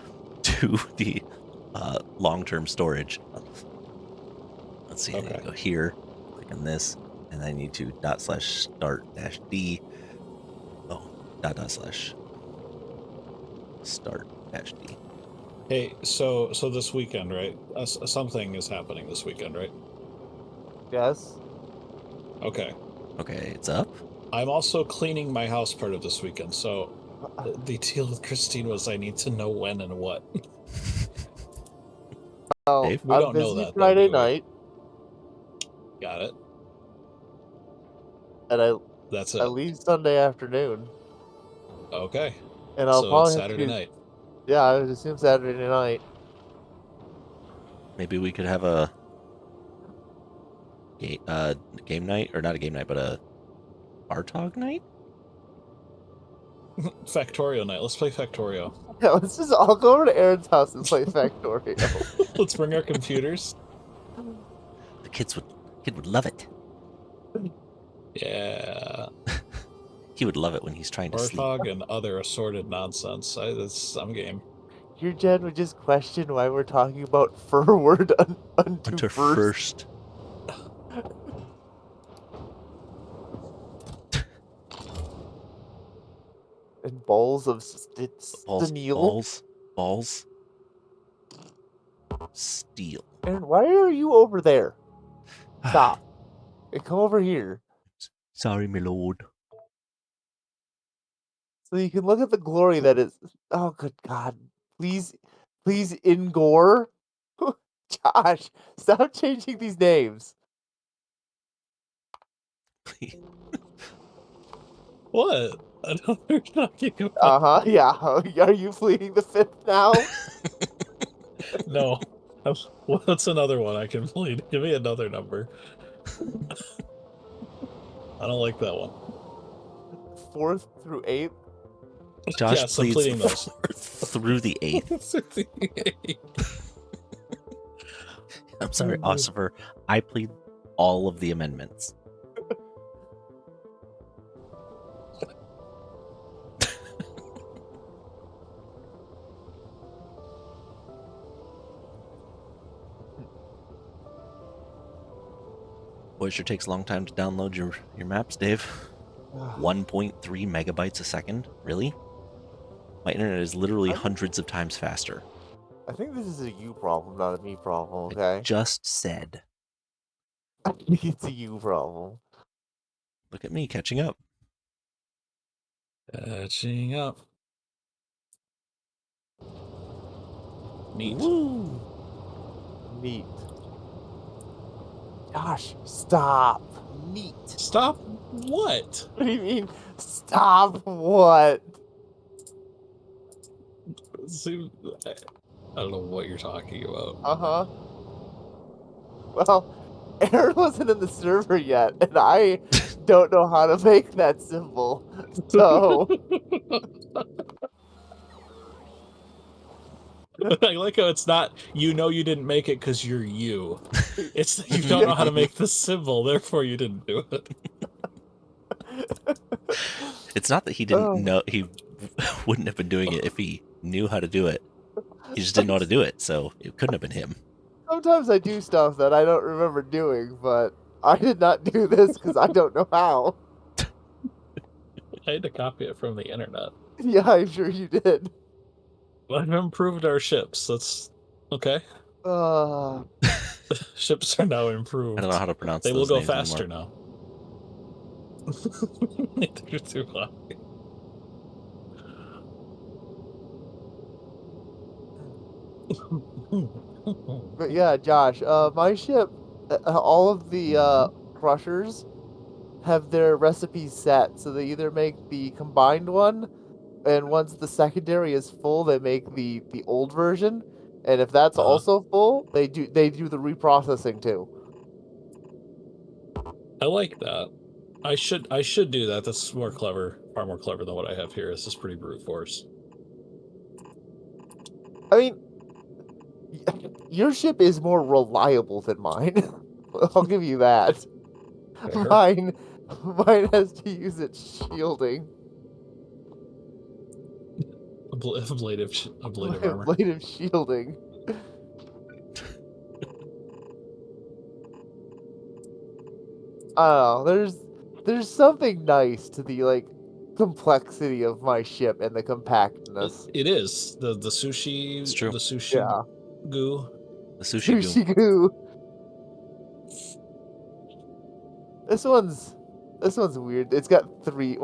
to the long-term storage. Let's see, I need to go here, click on this, and I need to /start-d. Oh, /start-d. Hey, so this weekend, right? Something is happening this weekend, right? Yes? Okay. Okay, it's up. I'm also cleaning my house part of this weekend, so the deal with Christine was I need to know when and what. Oh, Dave? We I'm don't know busy that, Friday though, do we? night, Got it. and That's I it. leave Sunday afternoon. Okay. And I'll So it's probably have Saturday to, night. yeah, I would assume Saturday night. Maybe we could have a game night, or not a game night, but a Bartog night? Factorio night. Let's play Factorio. Yeah, let's just all go over to Aaron's house and play Factorio. Let's bring our computers. The kid would love it. Yeah. He would love it when he's trying to sleep. Warthog and other assorted nonsense. That's some game. Your Jen would just question why we're talking about forward unto first. And balls of steel. Balls. Steel. Aaron, why are you over there? Stop. And come over here. Sorry, my lord. So you can look at the glory that is. Oh, good God. Please, Ingor. Josh, stop changing these names. Please. What? I don't know what you're talking about. Yeah. Are you pleading the fifth now? No. What's another one I can plead? Give me another number. I don't like that one. 4th through 8th. Josh Yes, I'm pleads pleading those. 4th through the 8th. I'm sorry, Ossifer. I plead all of the amendments. Boy, it sure takes a long time to download your maps, Dave. 1.3 megabytes a second? Really? My internet is literally hundreds of times faster. I think this is a you problem, not a me problem, I okay? just said. I think it's a you problem. Look at me catching up. Catching up. Neat. Woo! Neat. Gosh, stop. Neat. Stop what? What do you mean, stop what? See, I don't know what you're talking about. Uh-huh. Well, Aaron wasn't in the server yet, and I don't know how to make that symbol. So, I like how it's not, you didn't make it because you're you. It's that you don't know how to make the symbol, therefore you didn't do it. It's not that he didn't Oh. know, he wouldn't have been doing it if he knew how to do it. He just didn't know how to do it, so it couldn't have been him. Sometimes I do stuff that I don't remember doing, but I did not do this because I don't know how. I had to copy it from the internet. Yeah, I'm sure you did. I've improved our ships. That's okay. Ships are now improved. I don't know how to pronounce They will those go names faster anymore. now. They're too high. But yeah, Josh, my ship, all of the crushers have their recipes set, so they either make the combined one, and once the secondary is full, they make the old version, and if that's also full, they do the reprocessing too. I like that. I should do that. That's more clever, far more clever than what I have here. This is pretty brute force. I mean, your ship is more reliable than mine. I'll give you that. Fair. Mine has to use its shielding. A blade of armor. Blade of shielding. I don't know. There's something nice to the like complexity of my ship and the compactness. It is the sushi. It's true. The sushi Yeah. goo. The sushi goo. Sushi goo. This one's weird. It's got probably 2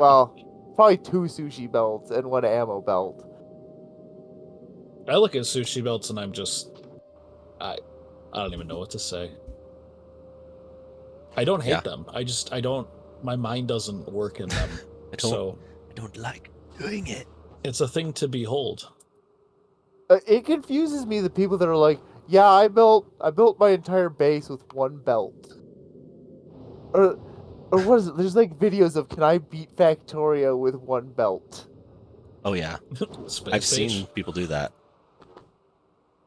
sushi belts and 1 ammo belt. I look at sushi belts and I'm just, I don't even know what to say. I don't hate them. I don't. My mind doesn't work in them. I don't like doing it. It's a thing to behold. It confuses me the people that are like, yeah, I built my entire base with 1 belt. Or what is it? There's like videos of can I beat Factorio with 1 belt? Oh yeah, Space I've stage. seen people do that.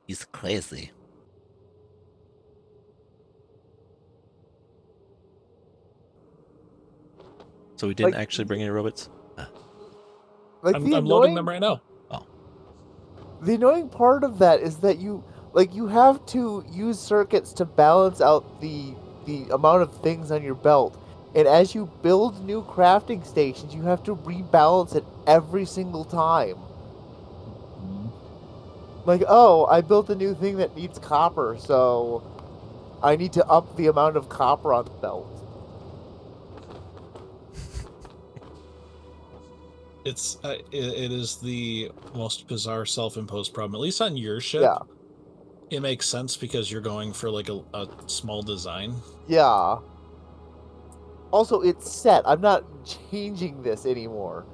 He's crazy. So we didn't actually bring any robots? Like I'm loading them right now. Oh. The annoying part of that is that you have to use circuits to balance out the amount of things on your belt. And as you build new crafting stations, you have to rebalance it every single time. Like, oh, I built a new thing that needs copper, so I need to up the amount of copper on the belt. It is the most bizarre self-imposed problem. At least on your ship, Yeah. it makes sense because you're going for like a small design. Yeah. Also, it's set. I'm not changing this anymore.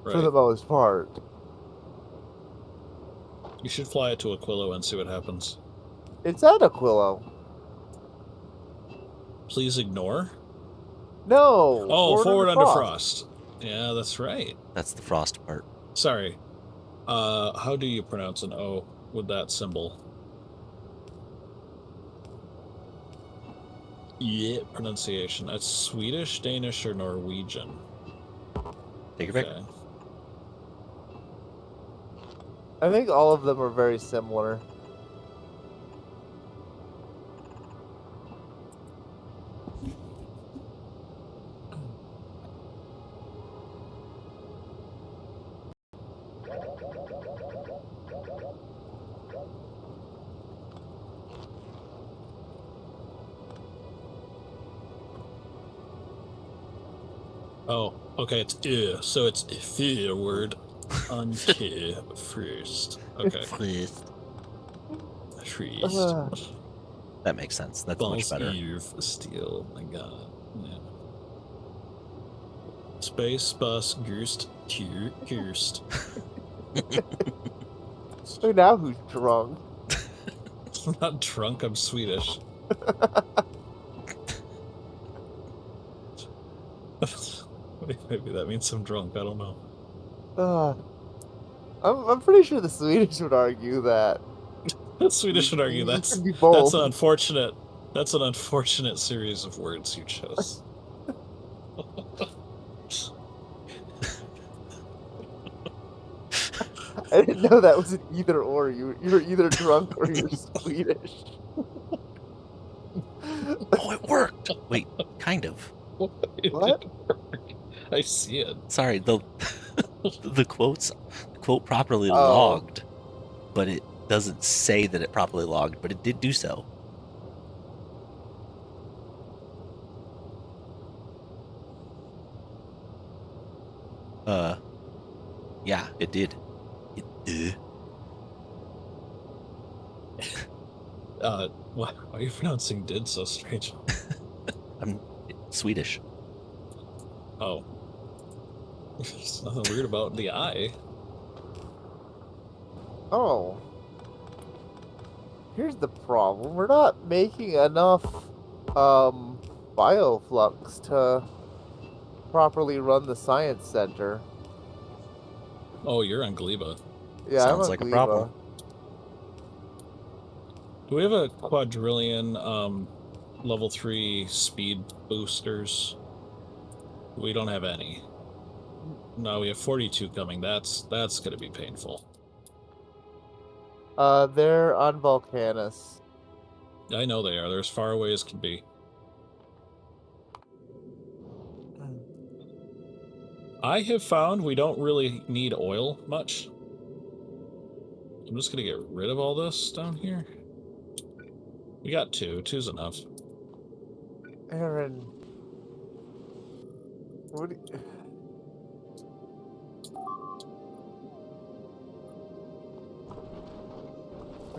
Right. For the most part. You should fly it to Aquilo and see what happens. It's at Aquilo. Please ignore. No. Oh, forward under frost. frost. Yeah, that's right. That's the frost part. Sorry. How do you pronounce an O with that symbol? Yeah, pronunciation. That's Swedish, Danish, or Norwegian. Take your pick. Okay. I think all of them are very similar. Oh, okay, it's so it's forward until first. Okay. First. First. That makes sense. That's much better. Steel, my god. Yeah. Space bus Gerst Tier Gerst. So now who's drunk? I'm not drunk, I'm Swedish. Maybe that means I'm drunk, I don't know. I'm pretty sure the Swedish would argue that. The Swedish would argue You that's can be both. an unfortunate series of words you chose. I didn't know that was an either or. You're either drunk or you're Swedish. Oh, it worked. Wait, kind of. What? I see it. Sorry, the quote properly Oh. logged, but it doesn't say that it properly logged, but it did do so. Yeah, it did. It did. Why are you pronouncing did so strange? I'm Swedish. Oh. There's nothing weird about the I. Oh. Here's the problem. We're not making enough bioflux to properly run the science center. Oh, you're on Gleba. Yeah, Sounds I'm on like a Gleba. problem. Do we have a quadrillion level 3 speed boosters? We don't have any. No, we have 42 coming. That's gonna be painful. They're on Volcanus. I know they are. They're as far away as can be. I have found we don't really need oil much. I'm just gonna get rid of all this down here. We got two. Two's enough. Aaron. What do you...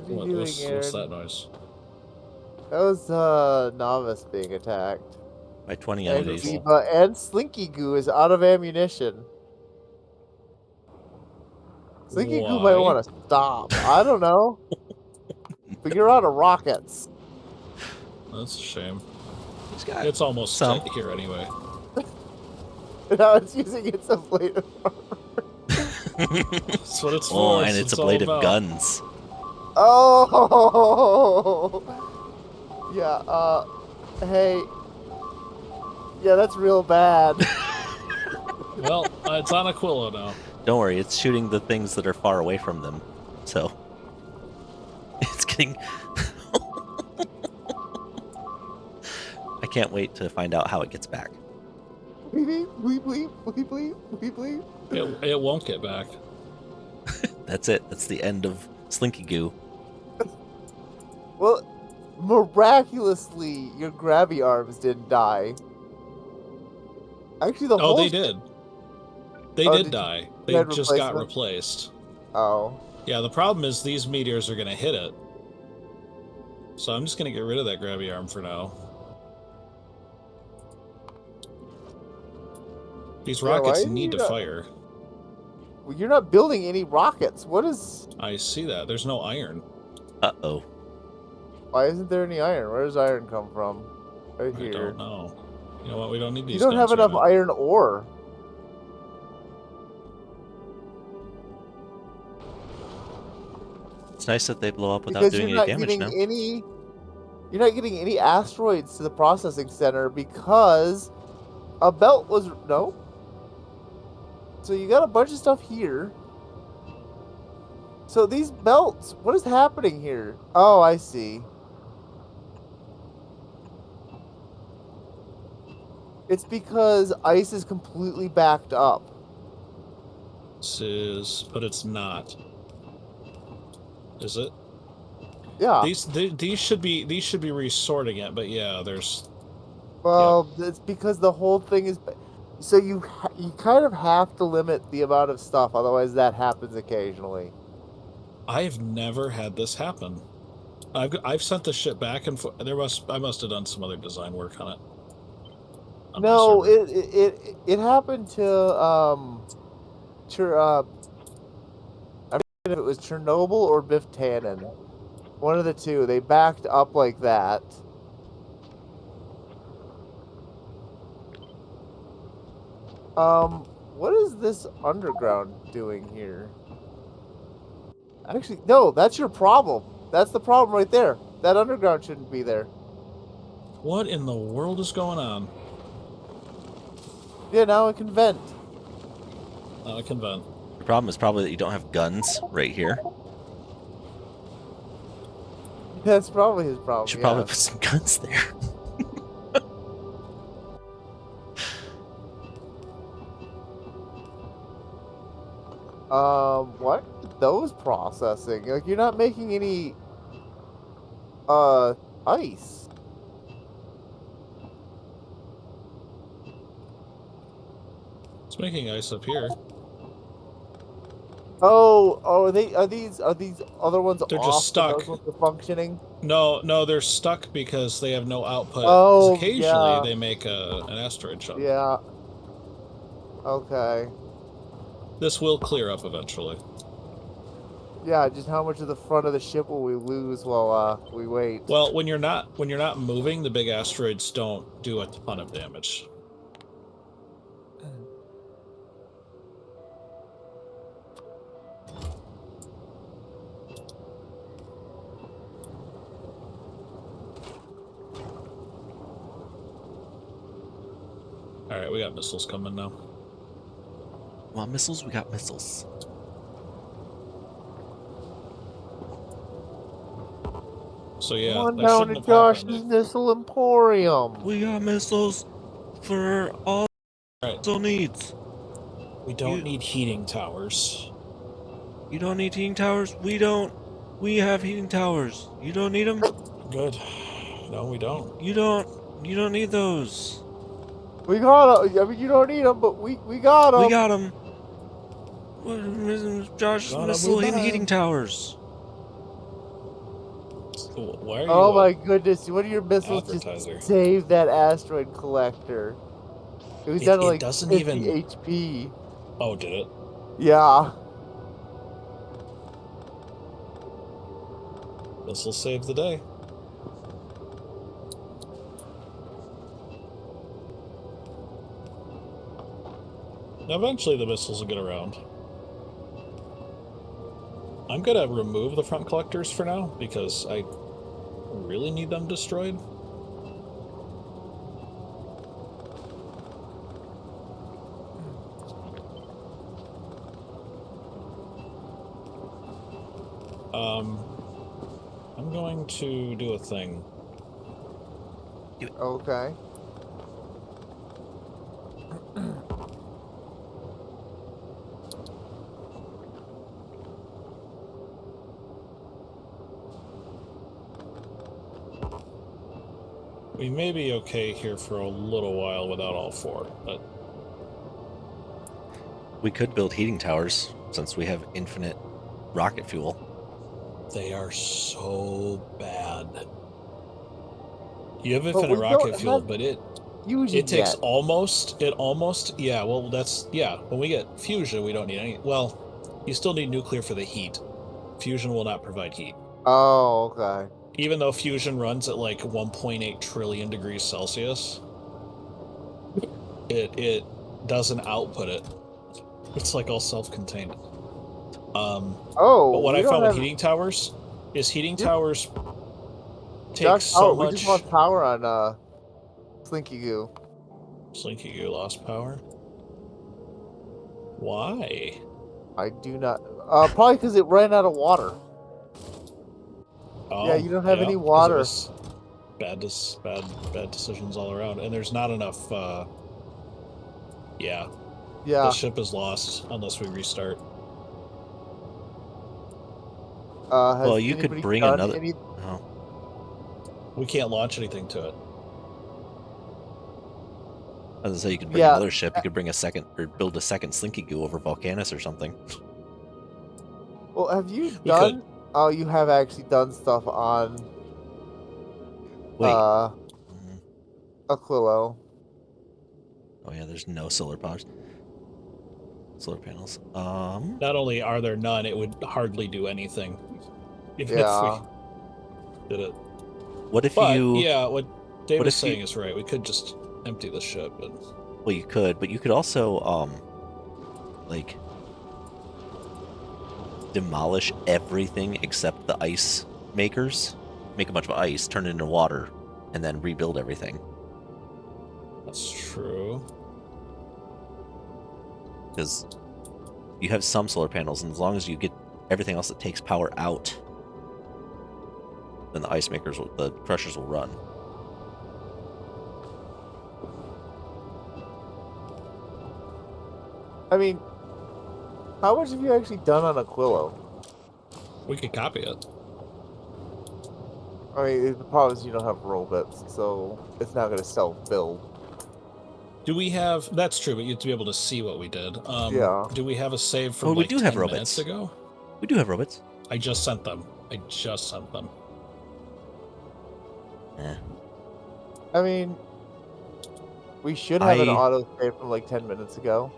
What are you doing, What's Aaron? that noise? That was Novice being attacked. By 20 And enemies. Wonderful. and Slinky Goo is out of ammunition. Slinky Goo might Why? want to stop. I don't know. But you're out of rockets. That's a shame. He's got It's almost some. here anyway. Now it's using its a blade of armor. That's what it's for. Oh, and That's it's a what blade all of about. guns. Oh! Yeah, hey. Yeah, that's real bad. Well, it's on Aquilo now. Don't worry, it's shooting the things that are far away from them. So it's getting I can't wait to find out how it gets back. Bleep, bleep, bleep, bleep, bleep, bleep, bleep. It won't get back. That's it. That's the end of Slinky Goo. Well, miraculously, your grabby arms didn't die. Actually, the whole... Oh, they did. They Oh, did did die. you They had just got replacement? replaced. Oh. Yeah, the problem is these meteors are going to hit it. So I'm just going to get rid of that grabby arm for now. These Yeah, why rockets do need you to not- fire. You're not building any rockets. What is? I see that. There's no iron. Uh-oh. Why isn't there any iron? Where does iron come from? Right I here. don't know. You know what? We don't need these You don't have guns right enough now. iron ore. It's nice that they blow up without Because doing you're any not damage getting now. any. You're not getting any asteroids to the processing center because a belt was no. So you got a bunch of stuff here. So these belts, what is happening here? Oh, I see. It's because ice is completely backed up. This is, but it's not. Is it? Yeah. These should be resorting it, but yeah, there's. Well, it's because the whole thing is. So you kind of have to limit the amount of stuff, otherwise that happens occasionally. I've never had this happen. I've sent the shit back and forth. I must have done some other design work on it. On my No, server. it happened to I forget if it was Chernobyl or Biff Tannen. One of the two. They backed up like that. What is this underground doing here? Actually, no, that's your problem. That's the problem right there. That underground shouldn't be there. What in the world is going on? Yeah, now it can vent. I can vent. The problem is probably that you don't have guns right here. That's probably his problem. You should yeah. probably put some guns there. What? Those processing? Like, you're not making any, ice. It's making ice up here. Oh, are these other ones They're off? just stuck. Those ones are functioning. No, they're stuck because they have no output. Oh, Because occasionally yeah. they make an asteroid show. Yeah. Okay. This will clear up eventually. Yeah, just how much of the front of the ship will we lose while we wait? Well, when you're not moving, the big asteroids don't do a ton of damage. All right, we got missiles coming now. Want missiles? We got missiles. So yeah, Come on that down shouldn't to have Josh's happened. Missile Emporium. We got missiles for all Right. missile needs. We don't need heating towers. You don't need heating towers? We don't. We have heating towers. You don't need them? Good. No, we don't. You don't need those. We got them. I mean, you don't need them, but we got them. We got them. Josh, Gonna missile move and on. heating towers. Why are you? Oh my goodness! One of your missiles advertiser? just saved that asteroid collector. It was down to It like doesn't 50 even. HP. Oh, did it? Yeah. This will save the day. Eventually, the missiles will get around. I'm gonna remove the front collectors for now because I really need them destroyed. I'm going to do a thing. Okay. We may be okay here for a little while without all four, but We could build heating towers since we have infinite rocket fuel. they are so bad. You have But infinite we rocket don't fuel, have- but it fusion It takes yet. yeah, well, when we get fusion, we don't need any, well, you still need nuclear for the heat. Fusion will not provide heat. Oh, okay. Even though fusion runs at like 1.8 trillion degrees Celsius, it doesn't output it. It's like all self-contained. But Oh, what we I don't found with have heating towers is heating Yep. towers take Josh so power. We much. just lost power on Slinky Goo. Slinky Goo lost power. Why? I do not. Probably because it ran out of water. Oh, Yeah, you don't have any 'cause it water. was bad decisions all around, and there's not enough. Yeah, the Yeah. ship is lost unless we restart. Has Well, you could anybody bring done another. any? Oh, We can't launch anything to it. I was gonna say you could bring Yeah. another ship. You could bring a second or build a second Slinky Goo over Volcanus or something. Well, have you We done? Oh, you have actually done stuff on Wait. Mm, Aquilo. Oh yeah, there's no solar panels. Not only are there none, it would hardly do anything, even if we Yeah. did it. What if But you? yeah, what Dave what was if you- saying is right. We could just empty the ship. And Well, you could, but you could also like demolish everything except the ice makers, make a bunch of ice, turn it into water, and then rebuild everything. that's true. Because you have some solar panels, and as long as you get everything else that takes power out, then the crushers will run. I mean, how much have you actually done on Aquilo? We could copy it. I mean, the problem is you don't have robots, so it's not going to self-build. Do we have? That's true, but you have to be able to see what we did. Yeah. Do we have a save from Oh, we like do have 10 robots. minutes ago? We do have robots. I just sent them. Eh. I mean, we should have an auto save from like 10 minutes ago.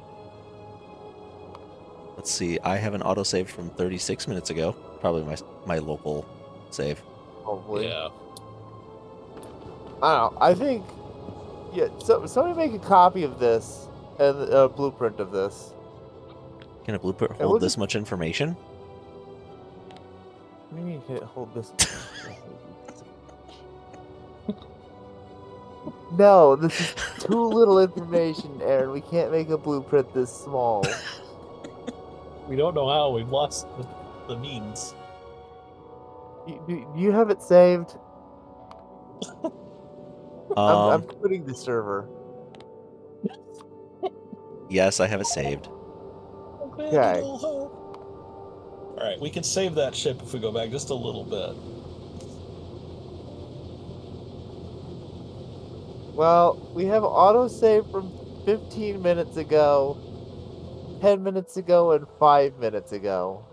Let's see. I have an autosave from 36 minutes ago. Probably my local save. Hopefully. Yeah. I don't know. I think, yeah. So somebody make a copy of this and a blueprint of this. Can a blueprint we'll hold this just- much information? What do you mean can it hold this? No, this is too little information, Aaron. We can't make a blueprint this small. We don't know how. We've lost the means. Do you have it saved? I'm Um, quitting the server. yes, I have it saved. Okay. All right, we can save that ship if we go back just a little bit. Well, we have autosave from 15 minutes ago, 10 minutes ago, and 5 minutes ago.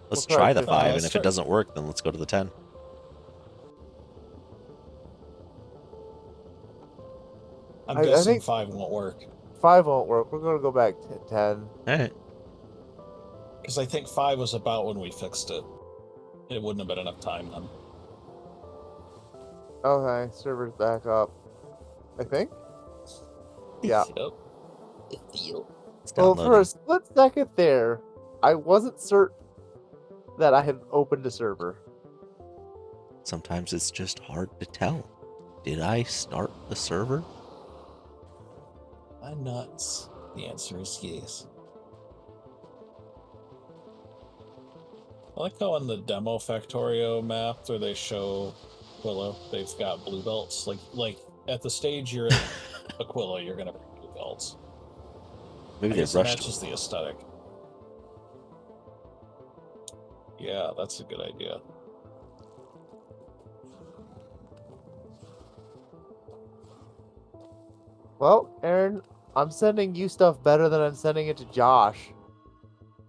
Let's We'll try the 15. 5, and let's if try- it doesn't work, then let's go to the 10. I'm I guessing think- 5 won't work. 5 won't work. We're going to go back to 10. All right. Because I think 5 was about when we fixed it. It wouldn't have been enough time then. Okay, server's back up. I think? Yeah. Yep. It's Well, downloading. for a split second there, I wasn't certain that I had opened a server. Sometimes it's just hard to tell. Did I start the server? I'm nuts. The answer is yes. I like how on the demo Factorio map where they show Aquilo, they've got blue belts. Like at the stage you're in Aquilo, you're gonna bring blue belts. Maybe I they guess it rushed. matches the aesthetic. Yeah, that's a good idea. Well, Aaron, I'm sending you stuff better than I'm sending it to Josh.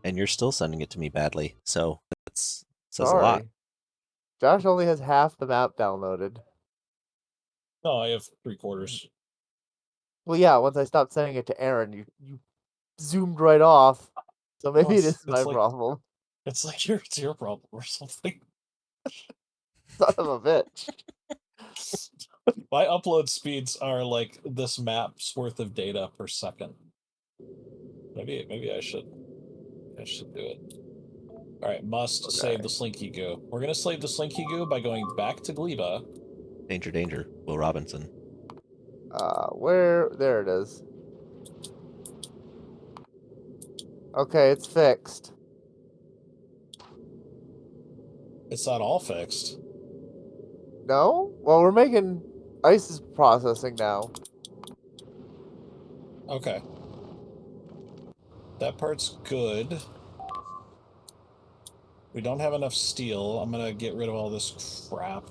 And you're still sending it to me badly, so that says a Sorry. lot. Josh only has half the map downloaded. No, I have 3/4. Well, yeah, once I stopped sending it to Aaron, you zoomed right off. So maybe it it's- is my it's like- problem. It's like it's your problem or something. Son of a bitch. My upload speeds are like this map's worth of data per second. Maybe I should do it. All right, must save the Slinky Goo. We're gonna save the Slinky Goo by going back to Gleba. Danger, danger. Will Robinson. Where? There it is. Okay, it's fixed. It's not all fixed. No? Well, we're making ice is processing now. Okay. That part's good. We don't have enough steel. I'm gonna get rid of all this crap.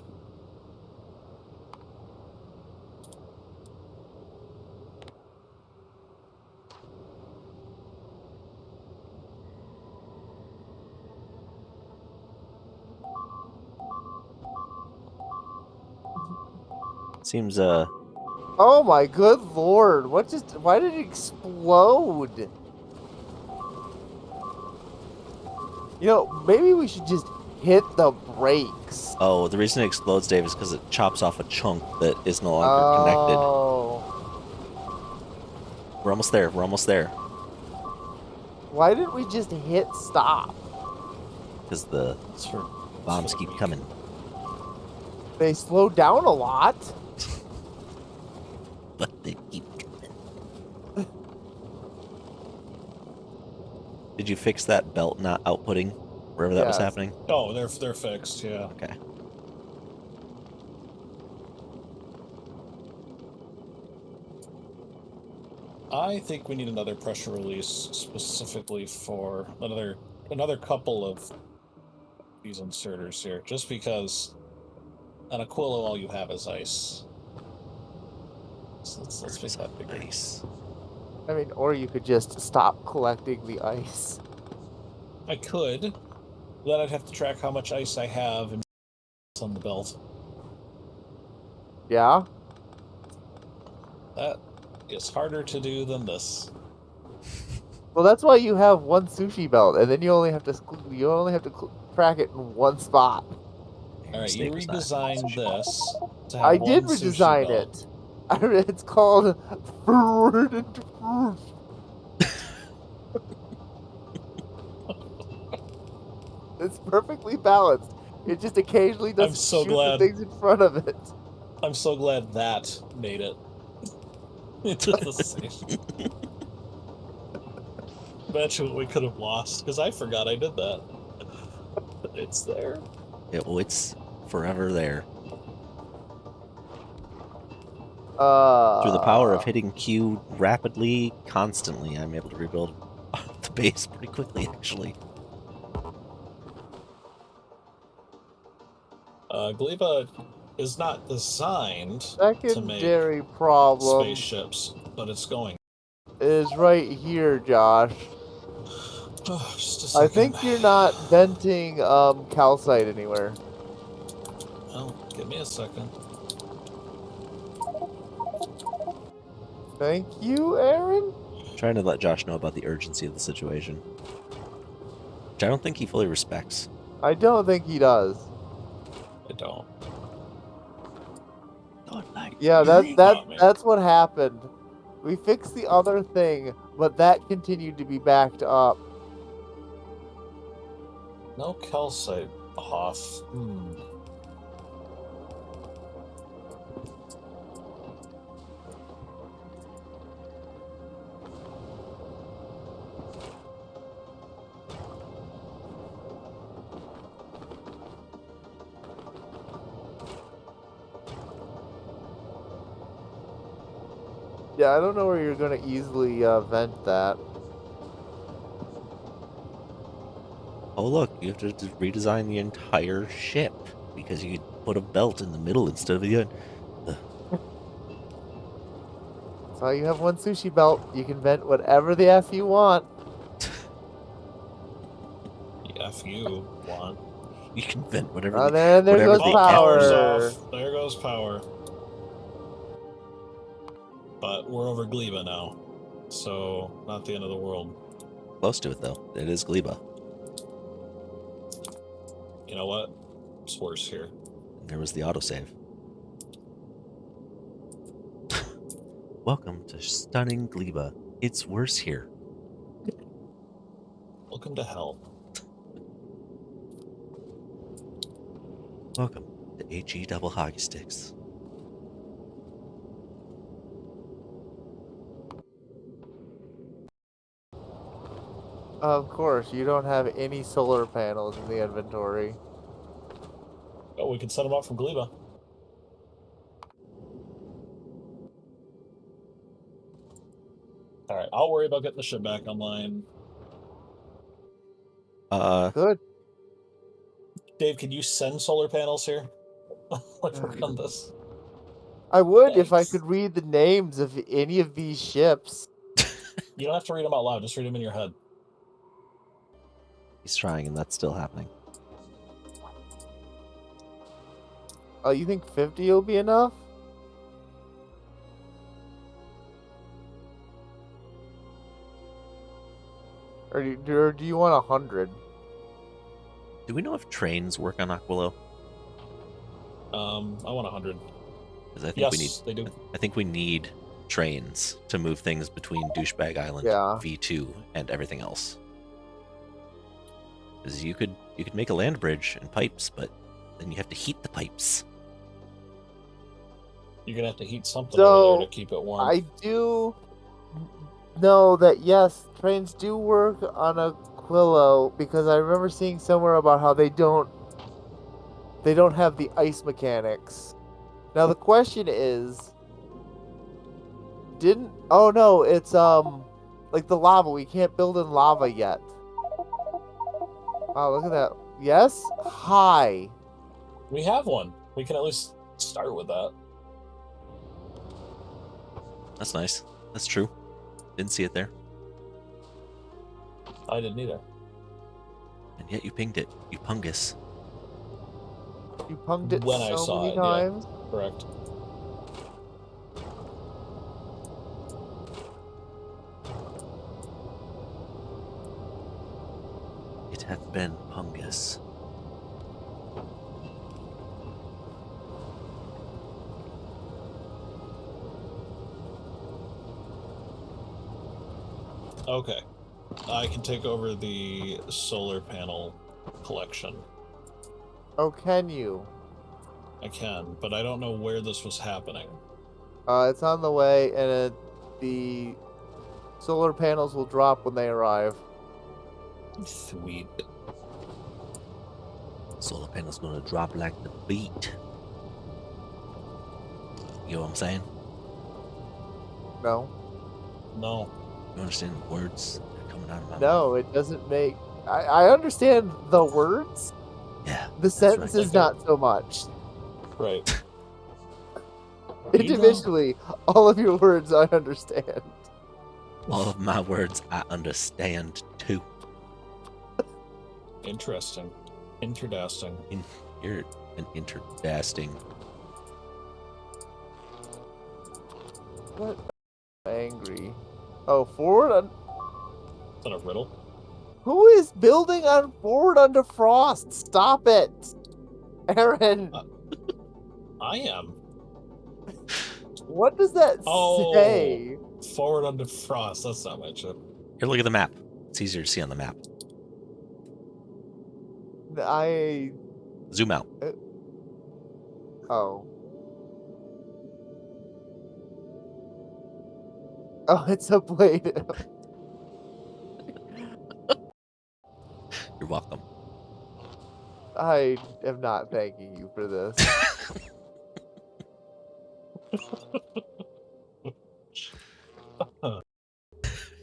Seems Oh my good lord! What just? Why did it explode? You know, maybe we should just hit the brakes. oh, the reason it explodes, Dave, is because it chops off a chunk that is no longer connected. Oh. We're almost there. We're almost there. Why didn't we just hit stop? Because the It's for bombs keep coming. They slowed down a lot. But they keep coming. Did you fix that belt not outputting wherever that was Yes. happening? Oh, they're fixed. Yeah. Okay. I think we need another pressure release specifically for another couple of these inserters here, just because on Aquila all you have is ice. So let's make that bigger. Nice. I mean, or you could just stop collecting the ice. I could. Then I'd have to track how much ice I have and on the belt. Yeah? That is harder to do than this. Well, that's why you have one sushi belt, and then you only have to track it in one spot. All right, you Mistake was that. redesigned this to have I one did sushi redesign belt. it. It's called Forward and Proof. It's perfectly balanced. It just occasionally doesn't so shoot glad. the things in front of it. I'm so glad that made it into the scene. Imagine what we could have lost, because I forgot I did that. It's there. It's forever there. Through the power of hitting Q rapidly, constantly, I'm able to rebuild the base pretty quickly, actually. Gleba is not designed to make secondary problem spaceships, but it's going. is right here, Josh. Just a I second. think you're not venting calcite anywhere. Well, give me a second. Thank you, Aaron. Trying to let Josh know about the urgency of the situation. Which I don't think he fully respects. I don't think he does. I don't. Don't like Yeah, You got me. that's what happened. We fixed the other thing, but that continued to be backed up. No calcite off. Yeah, I don't know where you're going to easily vent that. Oh look, you have to redesign the entire ship because you could put a belt in the middle instead of the end. So you have one sushi belt. You can vent whatever the F you want. The F you want. You can vent whatever. And then there whatever goes the Power's power. off. There goes power. But we're over Gleba now, so not the end of the world. Close to it though. It is Gleba. You know what? It's worse here. There was the autosave. Welcome to stunning Gleba. It's worse here. Welcome to hell. Welcome to HE double hockey sticks. Of course, you don't have any solar panels in the inventory. Oh, we can set them up from Gleba. All right, I'll worry about getting the ship back online. Good. Dave, can you send solar panels here? Let's work on this. I would if I Thanks. could read the names of any of these ships. You don't have to read them out loud. Just read them in your head. He's trying, and that's still happening. Oh, you think 50 will be enough? Or do you want 100? Do we know if trains work on Aquilo? I want 100. Because I think Yes, we need. they do. I think we need trains to move things between Douchebag Island, Yeah. V2, and everything else. Because you could make a land bridge and pipes, but then you have to heat the pipes. You're gonna have to heat something So, over there to keep it warm. I do know that, yes, trains do work on Aquilo, because I remember seeing somewhere about how they don't have the ice mechanics. Now the question is, oh no, it's like the lava. We can't build in lava yet. Oh, look at that. Yes? Hi. We have one. We can at least start with that. That's nice. That's true. Didn't see it there. I didn't either. And yet you pinged it. You pungus. You punged it When I so saw many it, yeah. times. Correct. It hath been pungus. Okay. I can take over the solar panel collection. Oh, can you? I can, but I don't know where this was happening. It's on the way, and the solar panels will drop when they arrive. Sweet. Solar panel's gonna drop like the beat. You know what I'm saying? No. No. You understand the words that are coming out of my mouth? No, it doesn't make... I understand the words. Yeah. The that's right. sentences, not so much. Right. Individually, all of your words I understand. All of my words I understand too. Interesting. Interdasting. You're an interdasting. What? Angry. Oh, forward on... Is that a riddle? Who is building on forward under frost? Stop it! Aaron! I am. What does that say? Forward under frost. That's not my chip. Here, look at the map. It's easier to see on the map. Zoom out. Oh. Oh, it's a blade. You're welcome. I am not thanking you for this.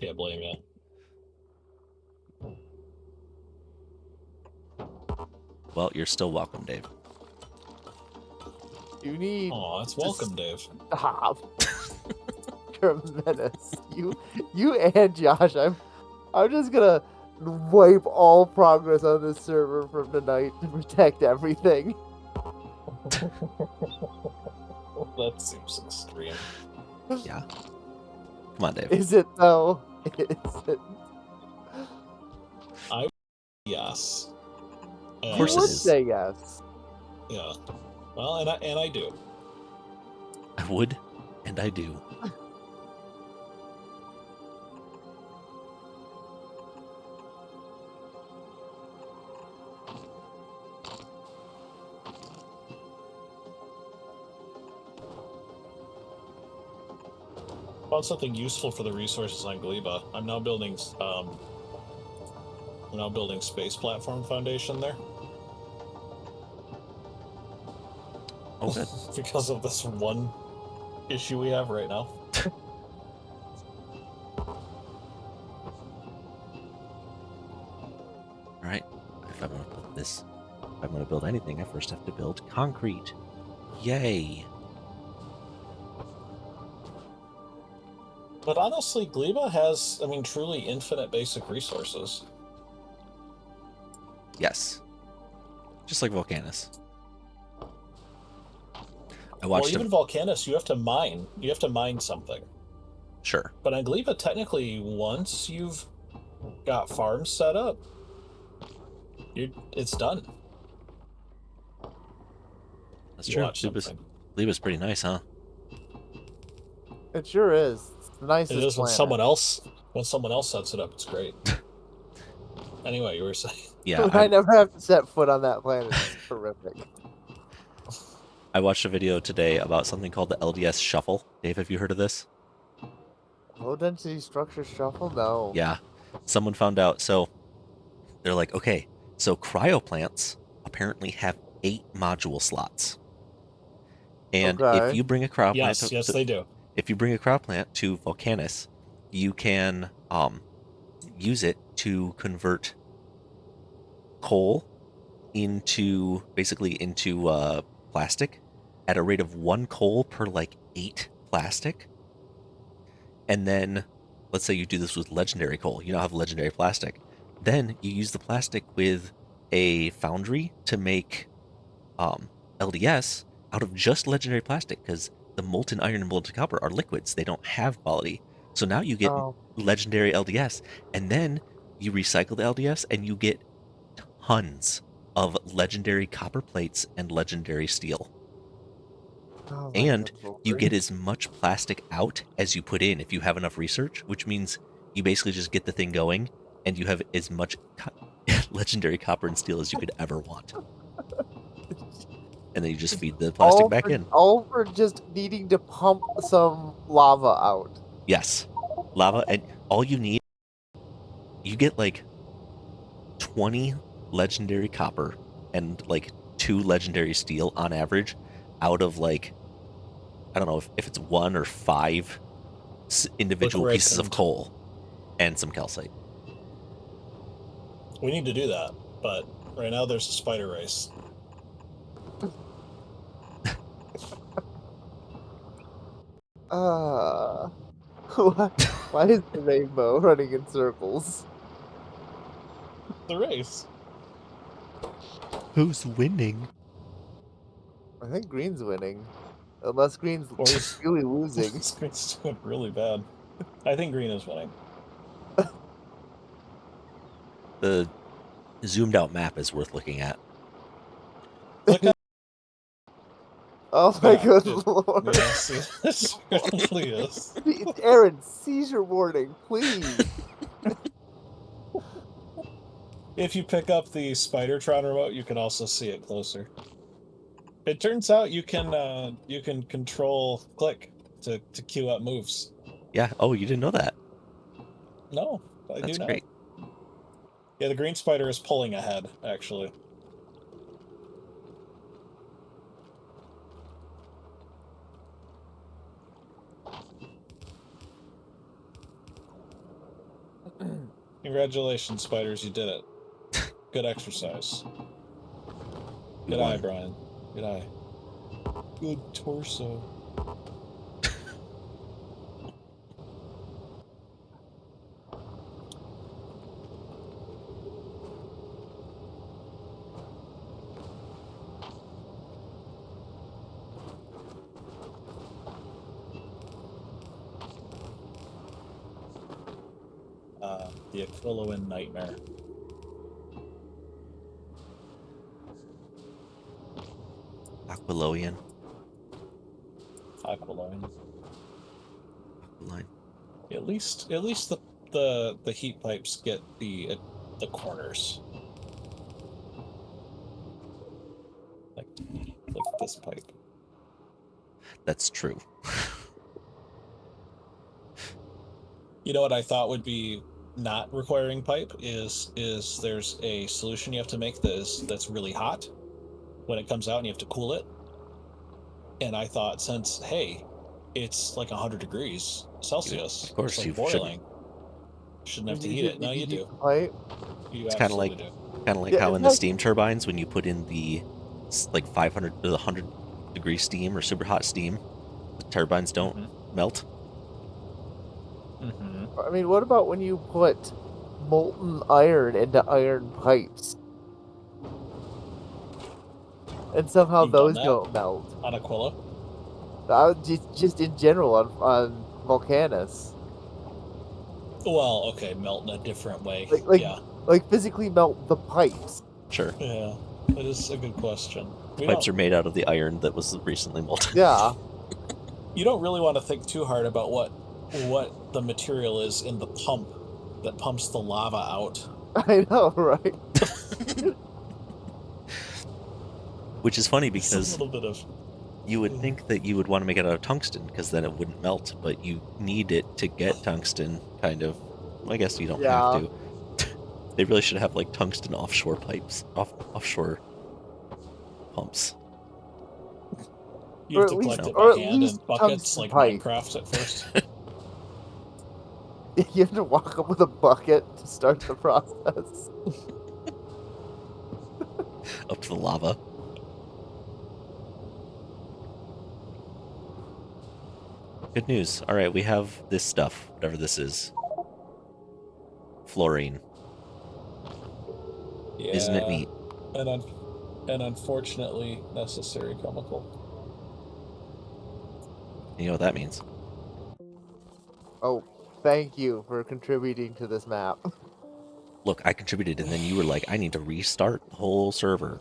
Can't blame you. Well, you're still welcome, Dave. You need... Oh, it's welcome, Dave. Stop. You're a menace. You and Josh, I'm just gonna wipe all progress on this server from tonight to protect everything. That seems extreme. Yeah. Come on, Dave. Is it though? Is it? Yes. Of You course it would is. say yes. Yeah. Well, and I do. I would, and I do. Found something useful for the resources on Gleba. I'm now building space platform foundation there. Oh, good. Because of this one issue we have right now. All right. If I'm going to build this, if I'm going to build anything, I first have to build concrete. Yay. But honestly, Gleba has, I mean, truly infinite basic resources. Yes. Just like Volcanus. I Well, watched even Volcanus, you have to mine. You have to mine something. Sure. But on Gleba, technically, once you've got farms set up, it's done. That's You true. watch something. Gleba's pretty nice, huh? It sure is. It's the nicest It is when planet. someone else sets it up. It's great. Anyway, you were saying. Yeah. I never have to set foot on that planet. It's horrific. I watched a video today about something called the LDS shuffle. Dave, have you heard of this? Low density structure shuffle? No. Yeah. Someone found out. So they're like, okay, so cryoplants apparently have 8 module slots. And if Okay. you bring a cryoplant Yes, they do. if you bring a cryoplant to Volcanus, you can use it to convert coal into plastic at a rate of 1 coal per like 8 plastic. And then let's say you do this with legendary coal. You now have legendary plastic. Then you use the plastic with a foundry to make LDS out of just legendary plastic, because the molten iron and molten copper are liquids. They don't have quality. So now you get Oh, legendary LDS, and then you recycle the LDS and you get tons of legendary copper plates and legendary steel. oh my And God, you Lord. get as much plastic out as you put in if you have enough research, which means you basically just get the thing going and you have as much legendary copper and steel as you could ever want. And then you just feed the plastic back in. All for just needing to pump some lava out. Yes. Lava, and all you need, you get like 20 legendary copper and like 2 legendary steel on average out of like, I don't know if it's 1 or 5 individual Look where I pieces of turned. coal and some calcite. We need to do that, but right now there's a spider race. Why is the rainbow running in circles? The race. Who's winning? I think green's winning. Unless green's Or he's really losing. Green's doing really bad. I think green is winning. The zoomed out map is worth looking at. Look at Oh my Yeah, good it- lord. yes, it certainly is. Aaron, seizure warning, please. If you pick up the Spidertron remote, you can also see it closer. It turns out you can control click to queue up moves. Yeah. Oh, you didn't know that? No, I That's do now. great. Yeah, the green spider is pulling ahead, actually. Congratulations, spiders, you did it. Good exercise. You Good won. eye, Brian. Good eye. Good torso. The Aquilloan Nightmare. Aquiloian. Aquilloan. Aquiline. At least the heat pipes get the corners. Like this pipe. That's true. You know what I thought would be not requiring pipe is there's a solution you have to make that's really hot when it comes out and you have to cool it. And I thought, since hey, it's like 100 degrees Celsius, Of course it's like you boiling. Shouldn't have to heat it. No, you do. Pipe? You It's kind of absolutely do. like Yeah, how it's in the like- steam turbines, when you put in the like 500 to 100 degree steam or super hot steam, the turbines don't melt. Mm-hmm. I mean, what about when you put molten iron into iron pipes? And somehow You've done those that? don't melt. On Aquila? Just in general on Volcanus. Well, okay, melt in a different way. Like, like physically melt the pipes. Sure. Yeah, that is a good question. Pipes are made out of the iron that was recently molten. Yeah. You don't really want to think too hard about what the material is in the pump that pumps the lava out. I know, right? Which is funny It's because a little bit of you would think that you would want to make it out of tungsten because then it wouldn't melt, but you need it to get tungsten, kind of. Well, I guess you don't have to. They really should have like tungsten offshore pipes, offshore pumps. you Or have to at least- collect it or by at hand least in buckets tungsten like pipe. Minecraft at first. You have to walk up with a bucket to start the process. Up to the lava. Good news. All right, we have this stuff, whatever this is. Fluorine. Yeah, Isn't it neat? and unfortunately necessary chemical. You know what that means? Oh, thank you for contributing to this map. Look, I contributed, and then you were like, I need to restart the whole server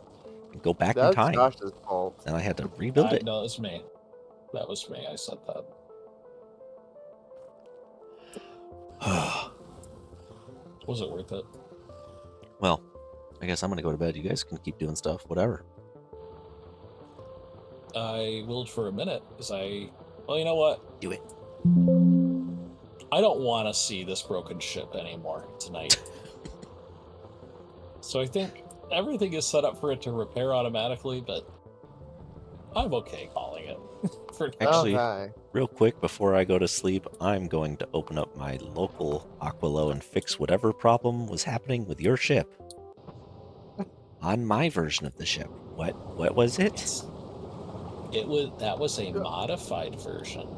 and go back in That's time. Josh's fault. And I had to rebuild it. No, it was me. That was me. I said that. Was it worth it? Well, I guess I'm going to go to bed. You guys can keep doing stuff, whatever. I willed for a minute because well, you know what? Do it. I don't want to see this broken ship anymore tonight. So I think everything is set up for it to repair automatically, but I'm okay calling it. For now. Actually, Okay. real quick before I go to sleep, I'm going to open up my local Aquilo and fix whatever problem was happening with your ship. On my version of the ship. What was it? That was a modified version.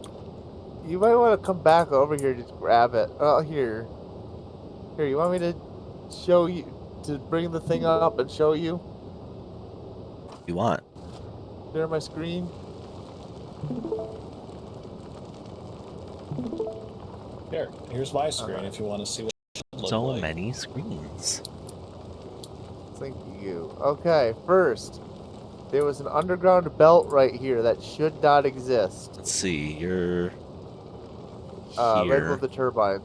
You might want to come back over here to grab it. Oh, here. Here, you want me to show you, to bring the thing up and show you? If you want. Share my screen? Here's my screen if you want to see what it should look So like. many screens. Thank you. Okay, first, there was an underground belt right here that should not exist. Let's see, you're Right here. above the turbine.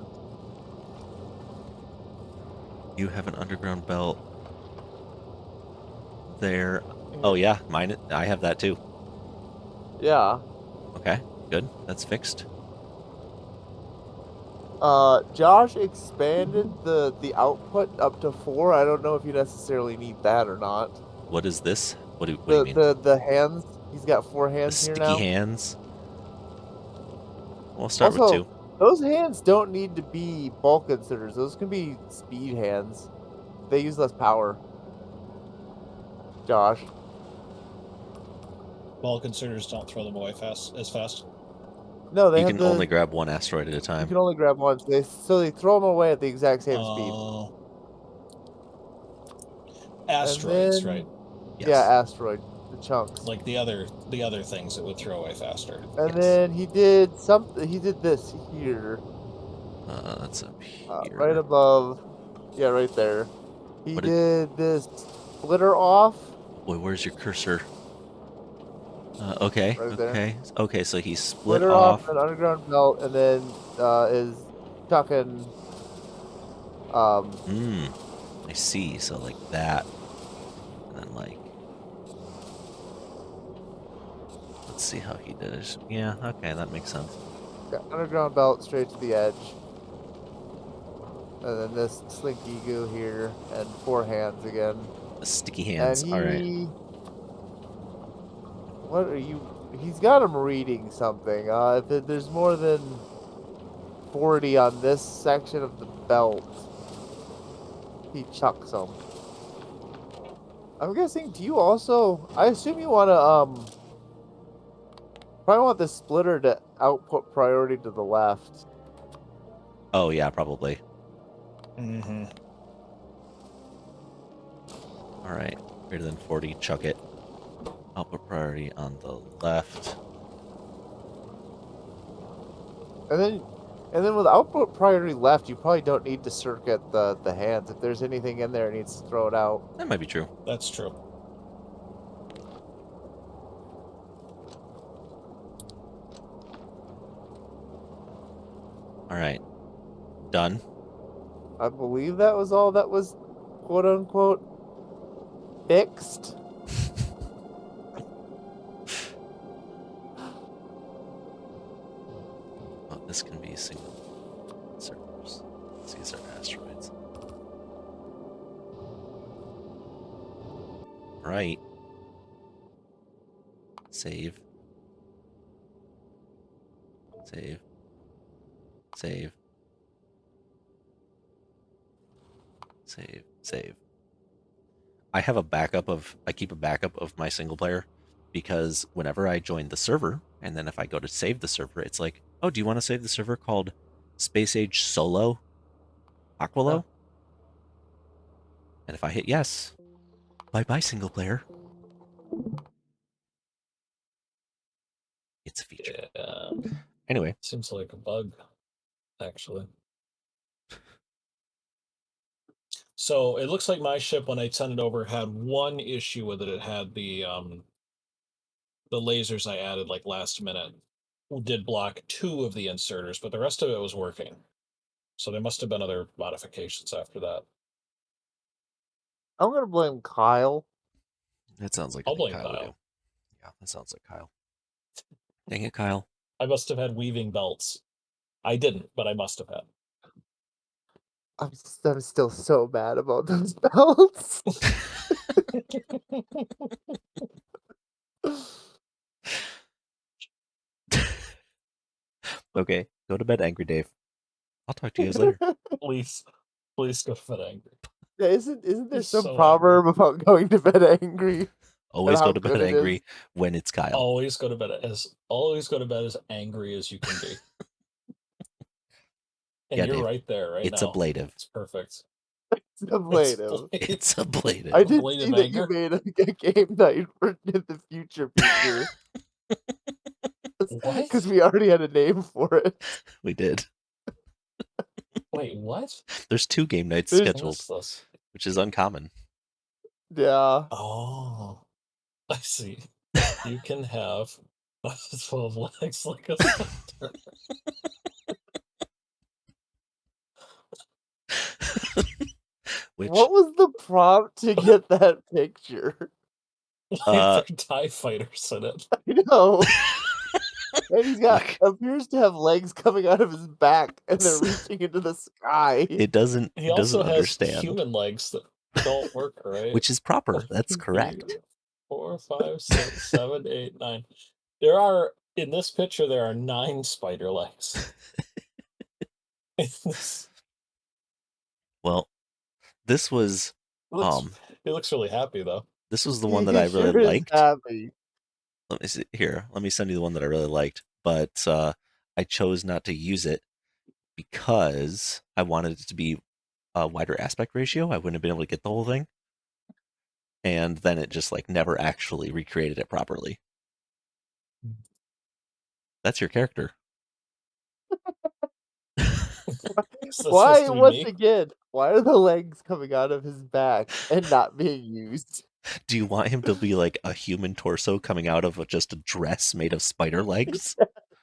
You have an underground belt there. Oh yeah, mine. I have that too. Yeah. Okay, good. That's fixed. Josh expanded the output up to 4. I don't know if you necessarily need that or not. What is this? What do you mean? The hands. He's got 4 The hands here sticky now. hands. We'll start Also, with 2. those hands don't need to be bulk considers. Those can be speed hands. They use less power. Josh. Ball considers don't throw them away as fast. No, they You have can only grab one asteroid at a You time. can only grab one. So they throw them away at the exact same speed. Asteroids, then- right? Yes. Yeah, asteroid. The chunks. Like the other things it would throw away faster. And Yes. then he did something. He did this here. That's up here. Right above. Yeah, right there. He What did this splitter off. Boy, where's your cursor? Okay, Right there. okay. So he split Splitter off off. an underground belt, and then is chucking. I see. So like that, and then like, let's see how he did it. Yeah, okay, that makes sense. Yeah, underground belt straight to the edge. And then this slinky goo here, and 4 hands again. The sticky And hands. All right. What are you? He's got him reading something. There's more than 40 on this section of the belt, he chucks them. I'm guessing. Do you also? I assume you want to probably want the splitter to output priority to the left. Oh yeah, probably. Mm-hmm. All right. Greater than 40. Chuck it. Output priority on the left. And then with output priority left, you probably don't need to circuit the hands. If there's anything in there, it needs to throw it out. That might be true. That's true. All right. Done. I believe that was all that was, quote unquote, fixed. Oh, this can be single servers. These are asteroids. Right. Save. Save. Save. Save. Save. I have a backup of, I keep a backup of my single player because whenever I join the server, and then if I go to save the server, it's like, oh, do you want to save the server called Space Age Solo Aquilo? Huh. And if I hit yes, bye-bye single player. It's a feature. Yeah. Anyway, Seems like a bug, actually. So it looks like my ship, when I sent it over, had one issue with it. It had the lasers I added like last minute did block 2 of the inserters, but the rest of it was working. So there must have been other modifications after that. I'm gonna blame Kyle. that sounds like I'll a thing blame Kyle would do. Kyle. Yeah, that sounds like Kyle. Dang it, Kyle. I must have had weaving belts. I didn't, but I must have had. I'm still so mad about those belts. Okay, go to bed, Angry Dave. I'll talk to you guys later. Please go to bed angry. Yeah, isn't there He's some so proverb about going to bed angry? Always how go to bed good it angry is. when it's Kyle. Always go to bed as angry as you can be. And Yeah, you're Dave, right there right it's now. ablative. It's perfect. It's ablative. It's ablative. I did ablative see that you anger? made a game night for in the future. What? Because we already had a name for it. We did. Wait, what? There's 2 game nights There's- scheduled, What's this? which is uncommon. Yeah. Oh, I see. You can have 12 legs like a spider. Which What was the prompt to get that picture? They're TIE fighters in it. I know. And he's got Look. appears to have legs coming out of his back, and they're reaching into the sky. it doesn't He also has understand, human legs that don't work right. which is proper. 1, That's 2, correct. 3, 4, 5, 6, 7, 8, 9. There are in this picture. There are 9 spider legs. Well, this was He looks really happy though. this was the one that I He really sure is liked. happy. Let me see here. Let me send you the one that I really liked, but I chose not to use it because I wanted it to be a wider aspect ratio. I wouldn't have been able to get the whole thing, and then it just like never actually recreated it properly. That's your character. Is that Why, supposed to be once me? again, why are the legs coming out of his back and not being used? Do you want him to be like a human torso coming out of just a dress made of spider legs?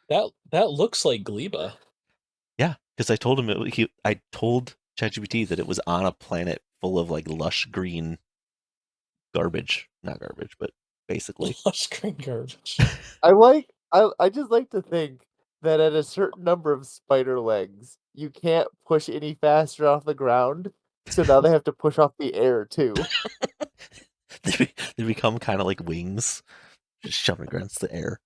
That looks like Gleba. Yeah, because I told him I told ChatGPT that it was on a planet full of like lush green garbage, not garbage, but basically. Lush green garbage. I just like to think that at a certain number of spider legs, you can't push any faster off the ground. So now they have to push off the air too. They become kind of like wings, just shoving against the air.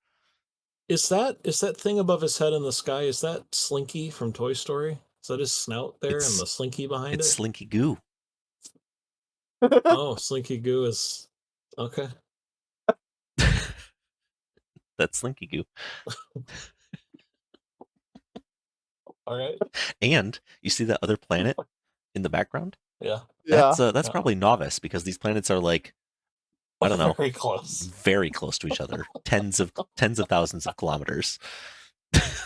Is that thing above his head in the sky? Is that Slinky from Toy Story? Is that his snout there and the Slinky behind It's it? Slinky Goo. Oh, Slinky Goo is okay. That's Slinky Goo. All right. And you see that other planet in the background? Yeah. Yeah. That's probably Novice because these planets are like, I don't know, Very close. very close to each other, tens of thousands of kilometers.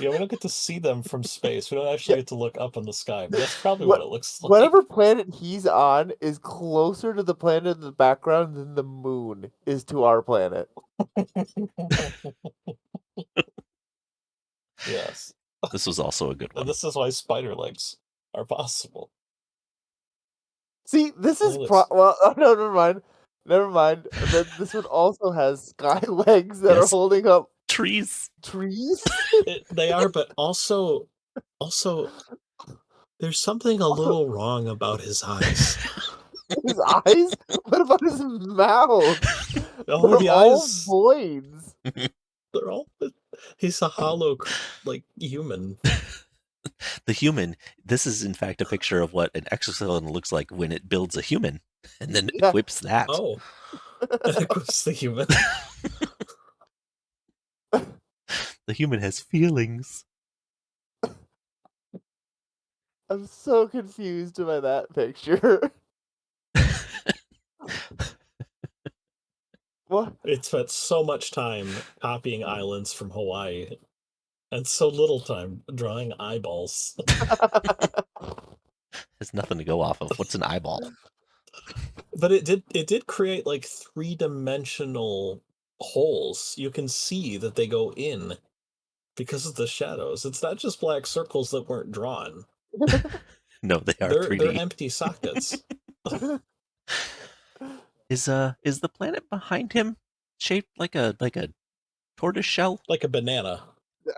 Yeah, we don't get to see them from space. We don't actually get to look up in the sky, but that's probably What- what it looks like. Whatever planet he's on is closer to the planet in the background than the moon is to our planet. Yes. This was also a good And one. this is why spider legs are possible. See, this is Well, well. Oh, no, never mind. Never mind. This one also has sky legs that are Yes. holding up Trees. trees. They are, but also, there's something a little wrong about his eyes. His eyes? What about his mouth? Oh, They're the all eyes. voids. They're all. He's a hollow, like human. The human. This is in fact a picture of what an exoskeleton looks like when it builds a human, and then Yeah. equips that. Oh, it equips the human. The human has feelings. I'm so confused by that picture. What? It spent so much time copying islands from Hawaii, and so little time drawing eyeballs. Has nothing to go off of. What's an eyeball? But it did create like 3-dimensional holes. You can see that they go in because of the shadows. It's not just black circles that weren't drawn. No, they are They're 3D. empty sockets. Is the planet behind him shaped like a tortoise shell? Like a banana.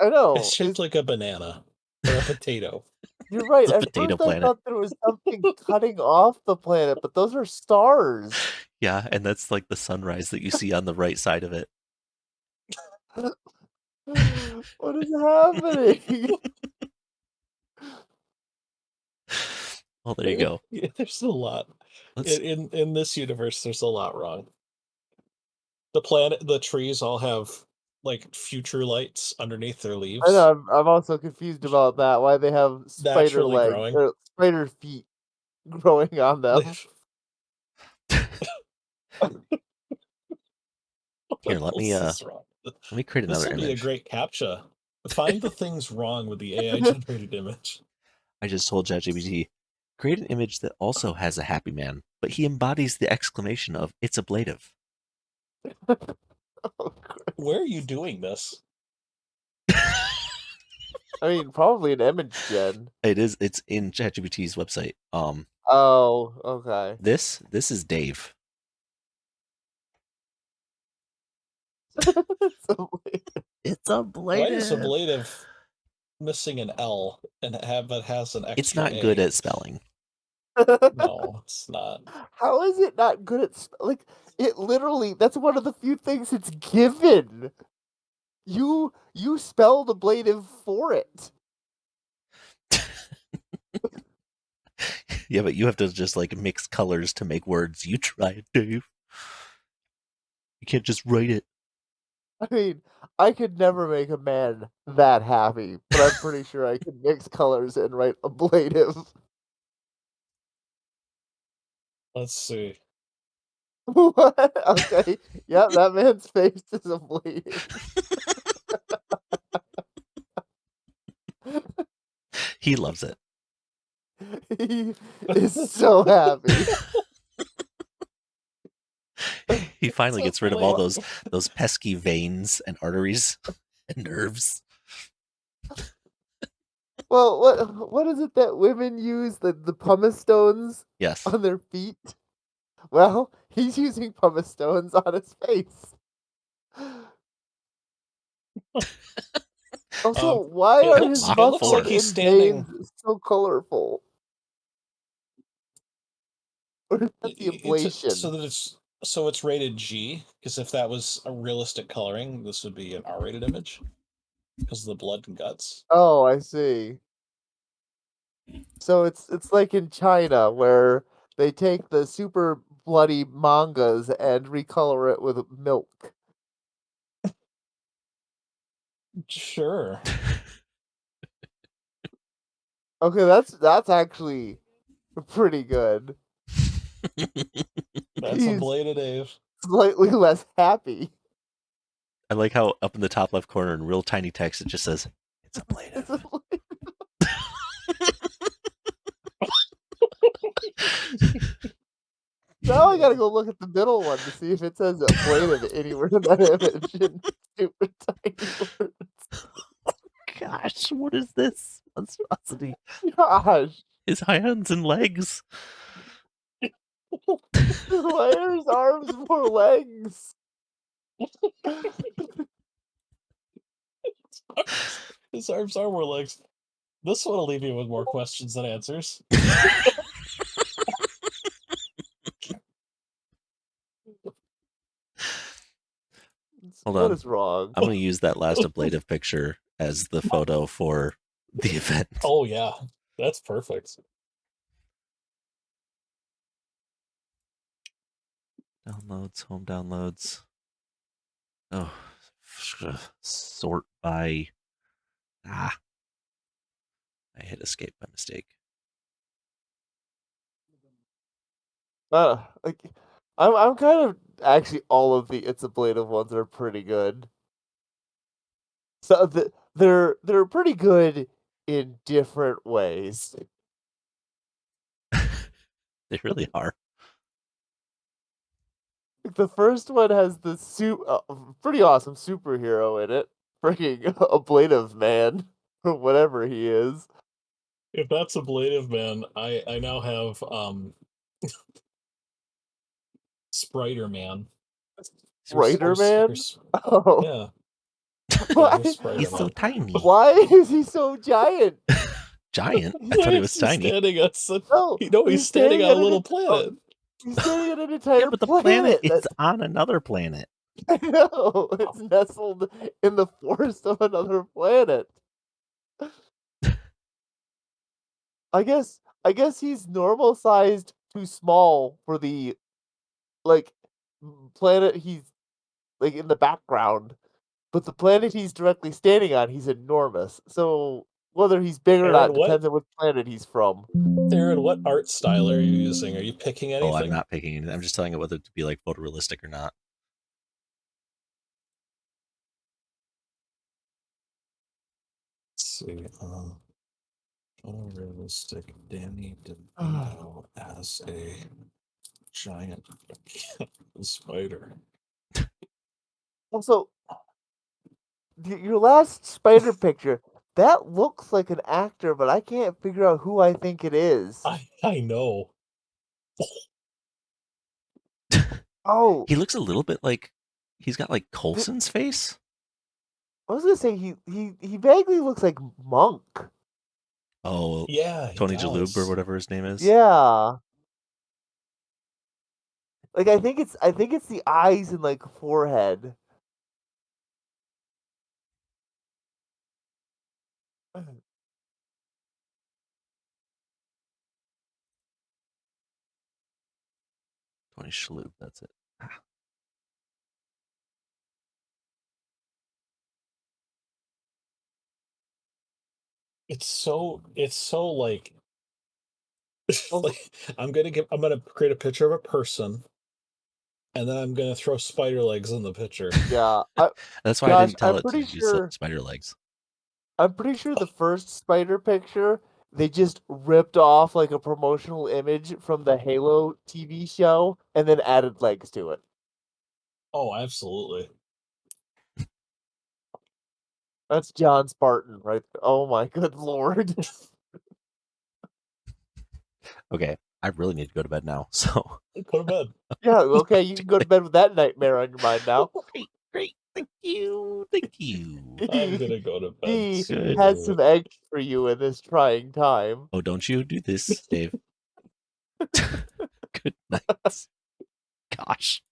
I know. It's shaped like a banana or a potato. You're right. It's a At potato first I planet. thought there was something cutting off the planet, but those are stars. Yeah, and that's like the sunrise that you see on the right side of it. What is happening? Well, there you go. Yeah, there's a lot. Let's In this universe, there's a lot wrong. The trees all have like future lights underneath their leaves. I know. I'm also confused about that. Why they have spider Naturally legs growing. or spider feet growing on them? Here, let me create This another will be a image. great captcha. Find the things wrong with the AI generated image. I just told ChatGPT, create an image that also has a happy man, but he embodies the exclamation of "It's ablative." Oh, Where are you doing this? I mean, probably an image gen. It's in ChatGPT's website. Oh, okay. This is Dave. It's ablative. Why is ablative missing an L and has an extra It's not A? good at spelling. No, it's not. How is it not good at like it literally that's one of the few things it's given. You spelled ablative for it. Yeah, but you have to just like mix colors to make words. You try it, Dave. You can't just write it. I mean, I could never make a man that happy, but I'm pretty sure I could mix colors and write ablative. Let's see. What? Okay. Yeah, that man's face is ablative. He loves it. He is so happy. He finally So gets rid of all funny. those pesky veins and arteries and nerves. Well, what is it that women use, the pumice stones Yes. on their feet? Well, he's using pumice stones on his face. Also, why it are looks- his it looks muscles like he's and standing- veins so colorful? Or is that the ablation? So it's rated G, because if that was a realistic coloring, this would be an R-rated image because of the blood and guts. Oh, I see. So it's like in China where they take the super bloody mangas and recolor it with milk. Sure. Okay, that's actually pretty good. That's He's a Blade of Dave. slightly less happy. I like how up in the top left corner in real tiny text it just says, "It's a blade It's of." Now I gotta go look at the middle one to see if it says ablative anywhere in that image in super tiny words. Gosh, what is this monstrosity? Gosh, His hands and legs. why are his arms more legs? His arms are more legs. This one will leave you with more questions than answers. Hold What on. is wrong? I'm going to use that last ablative picture as the photo for the event. Oh yeah, that's perfect. Downloads, home downloads. Oh, sort by. I hit escape by mistake. Like I'm kind of actually all of the It's Ablative ones are pretty good. So they're pretty good in different ways. They really are. The first one has the pretty awesome superhero in it, freaking Ablative Man, or whatever he is. If that's ablative, man, I now have Spriter Man. Writer Man. Oh, Yeah. why? here's Spriter He's so Man. tiny. Why is he so giant? Giant? I thought he was tiny. Standing on some, No, he's standing on a little at planet. He's standing on an entire Yeah, but the planet is That's on another planet. I know. It's nestled in the forest of another planet. I guess he's normal sized to small for the like planet he's like in the background. But the planet he's directly standing on, he's enormous. So whether he's big or Aaron, not what? depends on which planet he's from. Aaron, what art style are you using? Are you picking anything? Oh, I'm not picking anything. I'm just telling it whether to be like photorealistic or not. Let's see. Photorealistic Danny DeVito as a giant spider. Also, your last spider picture, that looks like an actor, but I can't figure out who I think it is. I know. Oh, He looks a little bit like he's got like Coulson's face. I was gonna say he vaguely looks like Monk. Oh, Yeah, he Tony Jaloob or does. whatever his name is. Yeah. Like I think it's the eyes and like forehead. Tony Shalhoub, that's it. It's so like like I'm gonna create a picture of a person and then I'm gonna throw spider legs in the picture. Yeah. That's why I Gosh, didn't tell I'm it to pretty use sure spider legs. I'm pretty sure the first spider picture they just ripped off like a promotional image from the Halo TV show and then added legs to it. Oh, absolutely. That's John Spartan, right? Oh my good lord. Okay, I really need to go to bed now. So Go to bed. Yeah, okay, you can go to bed with that nightmare on your mind now. great. Thank you. I'm gonna go to bed. He Good. has some eggs for you in this trying time. Oh, don't you do this, Dave. Good night. Gosh.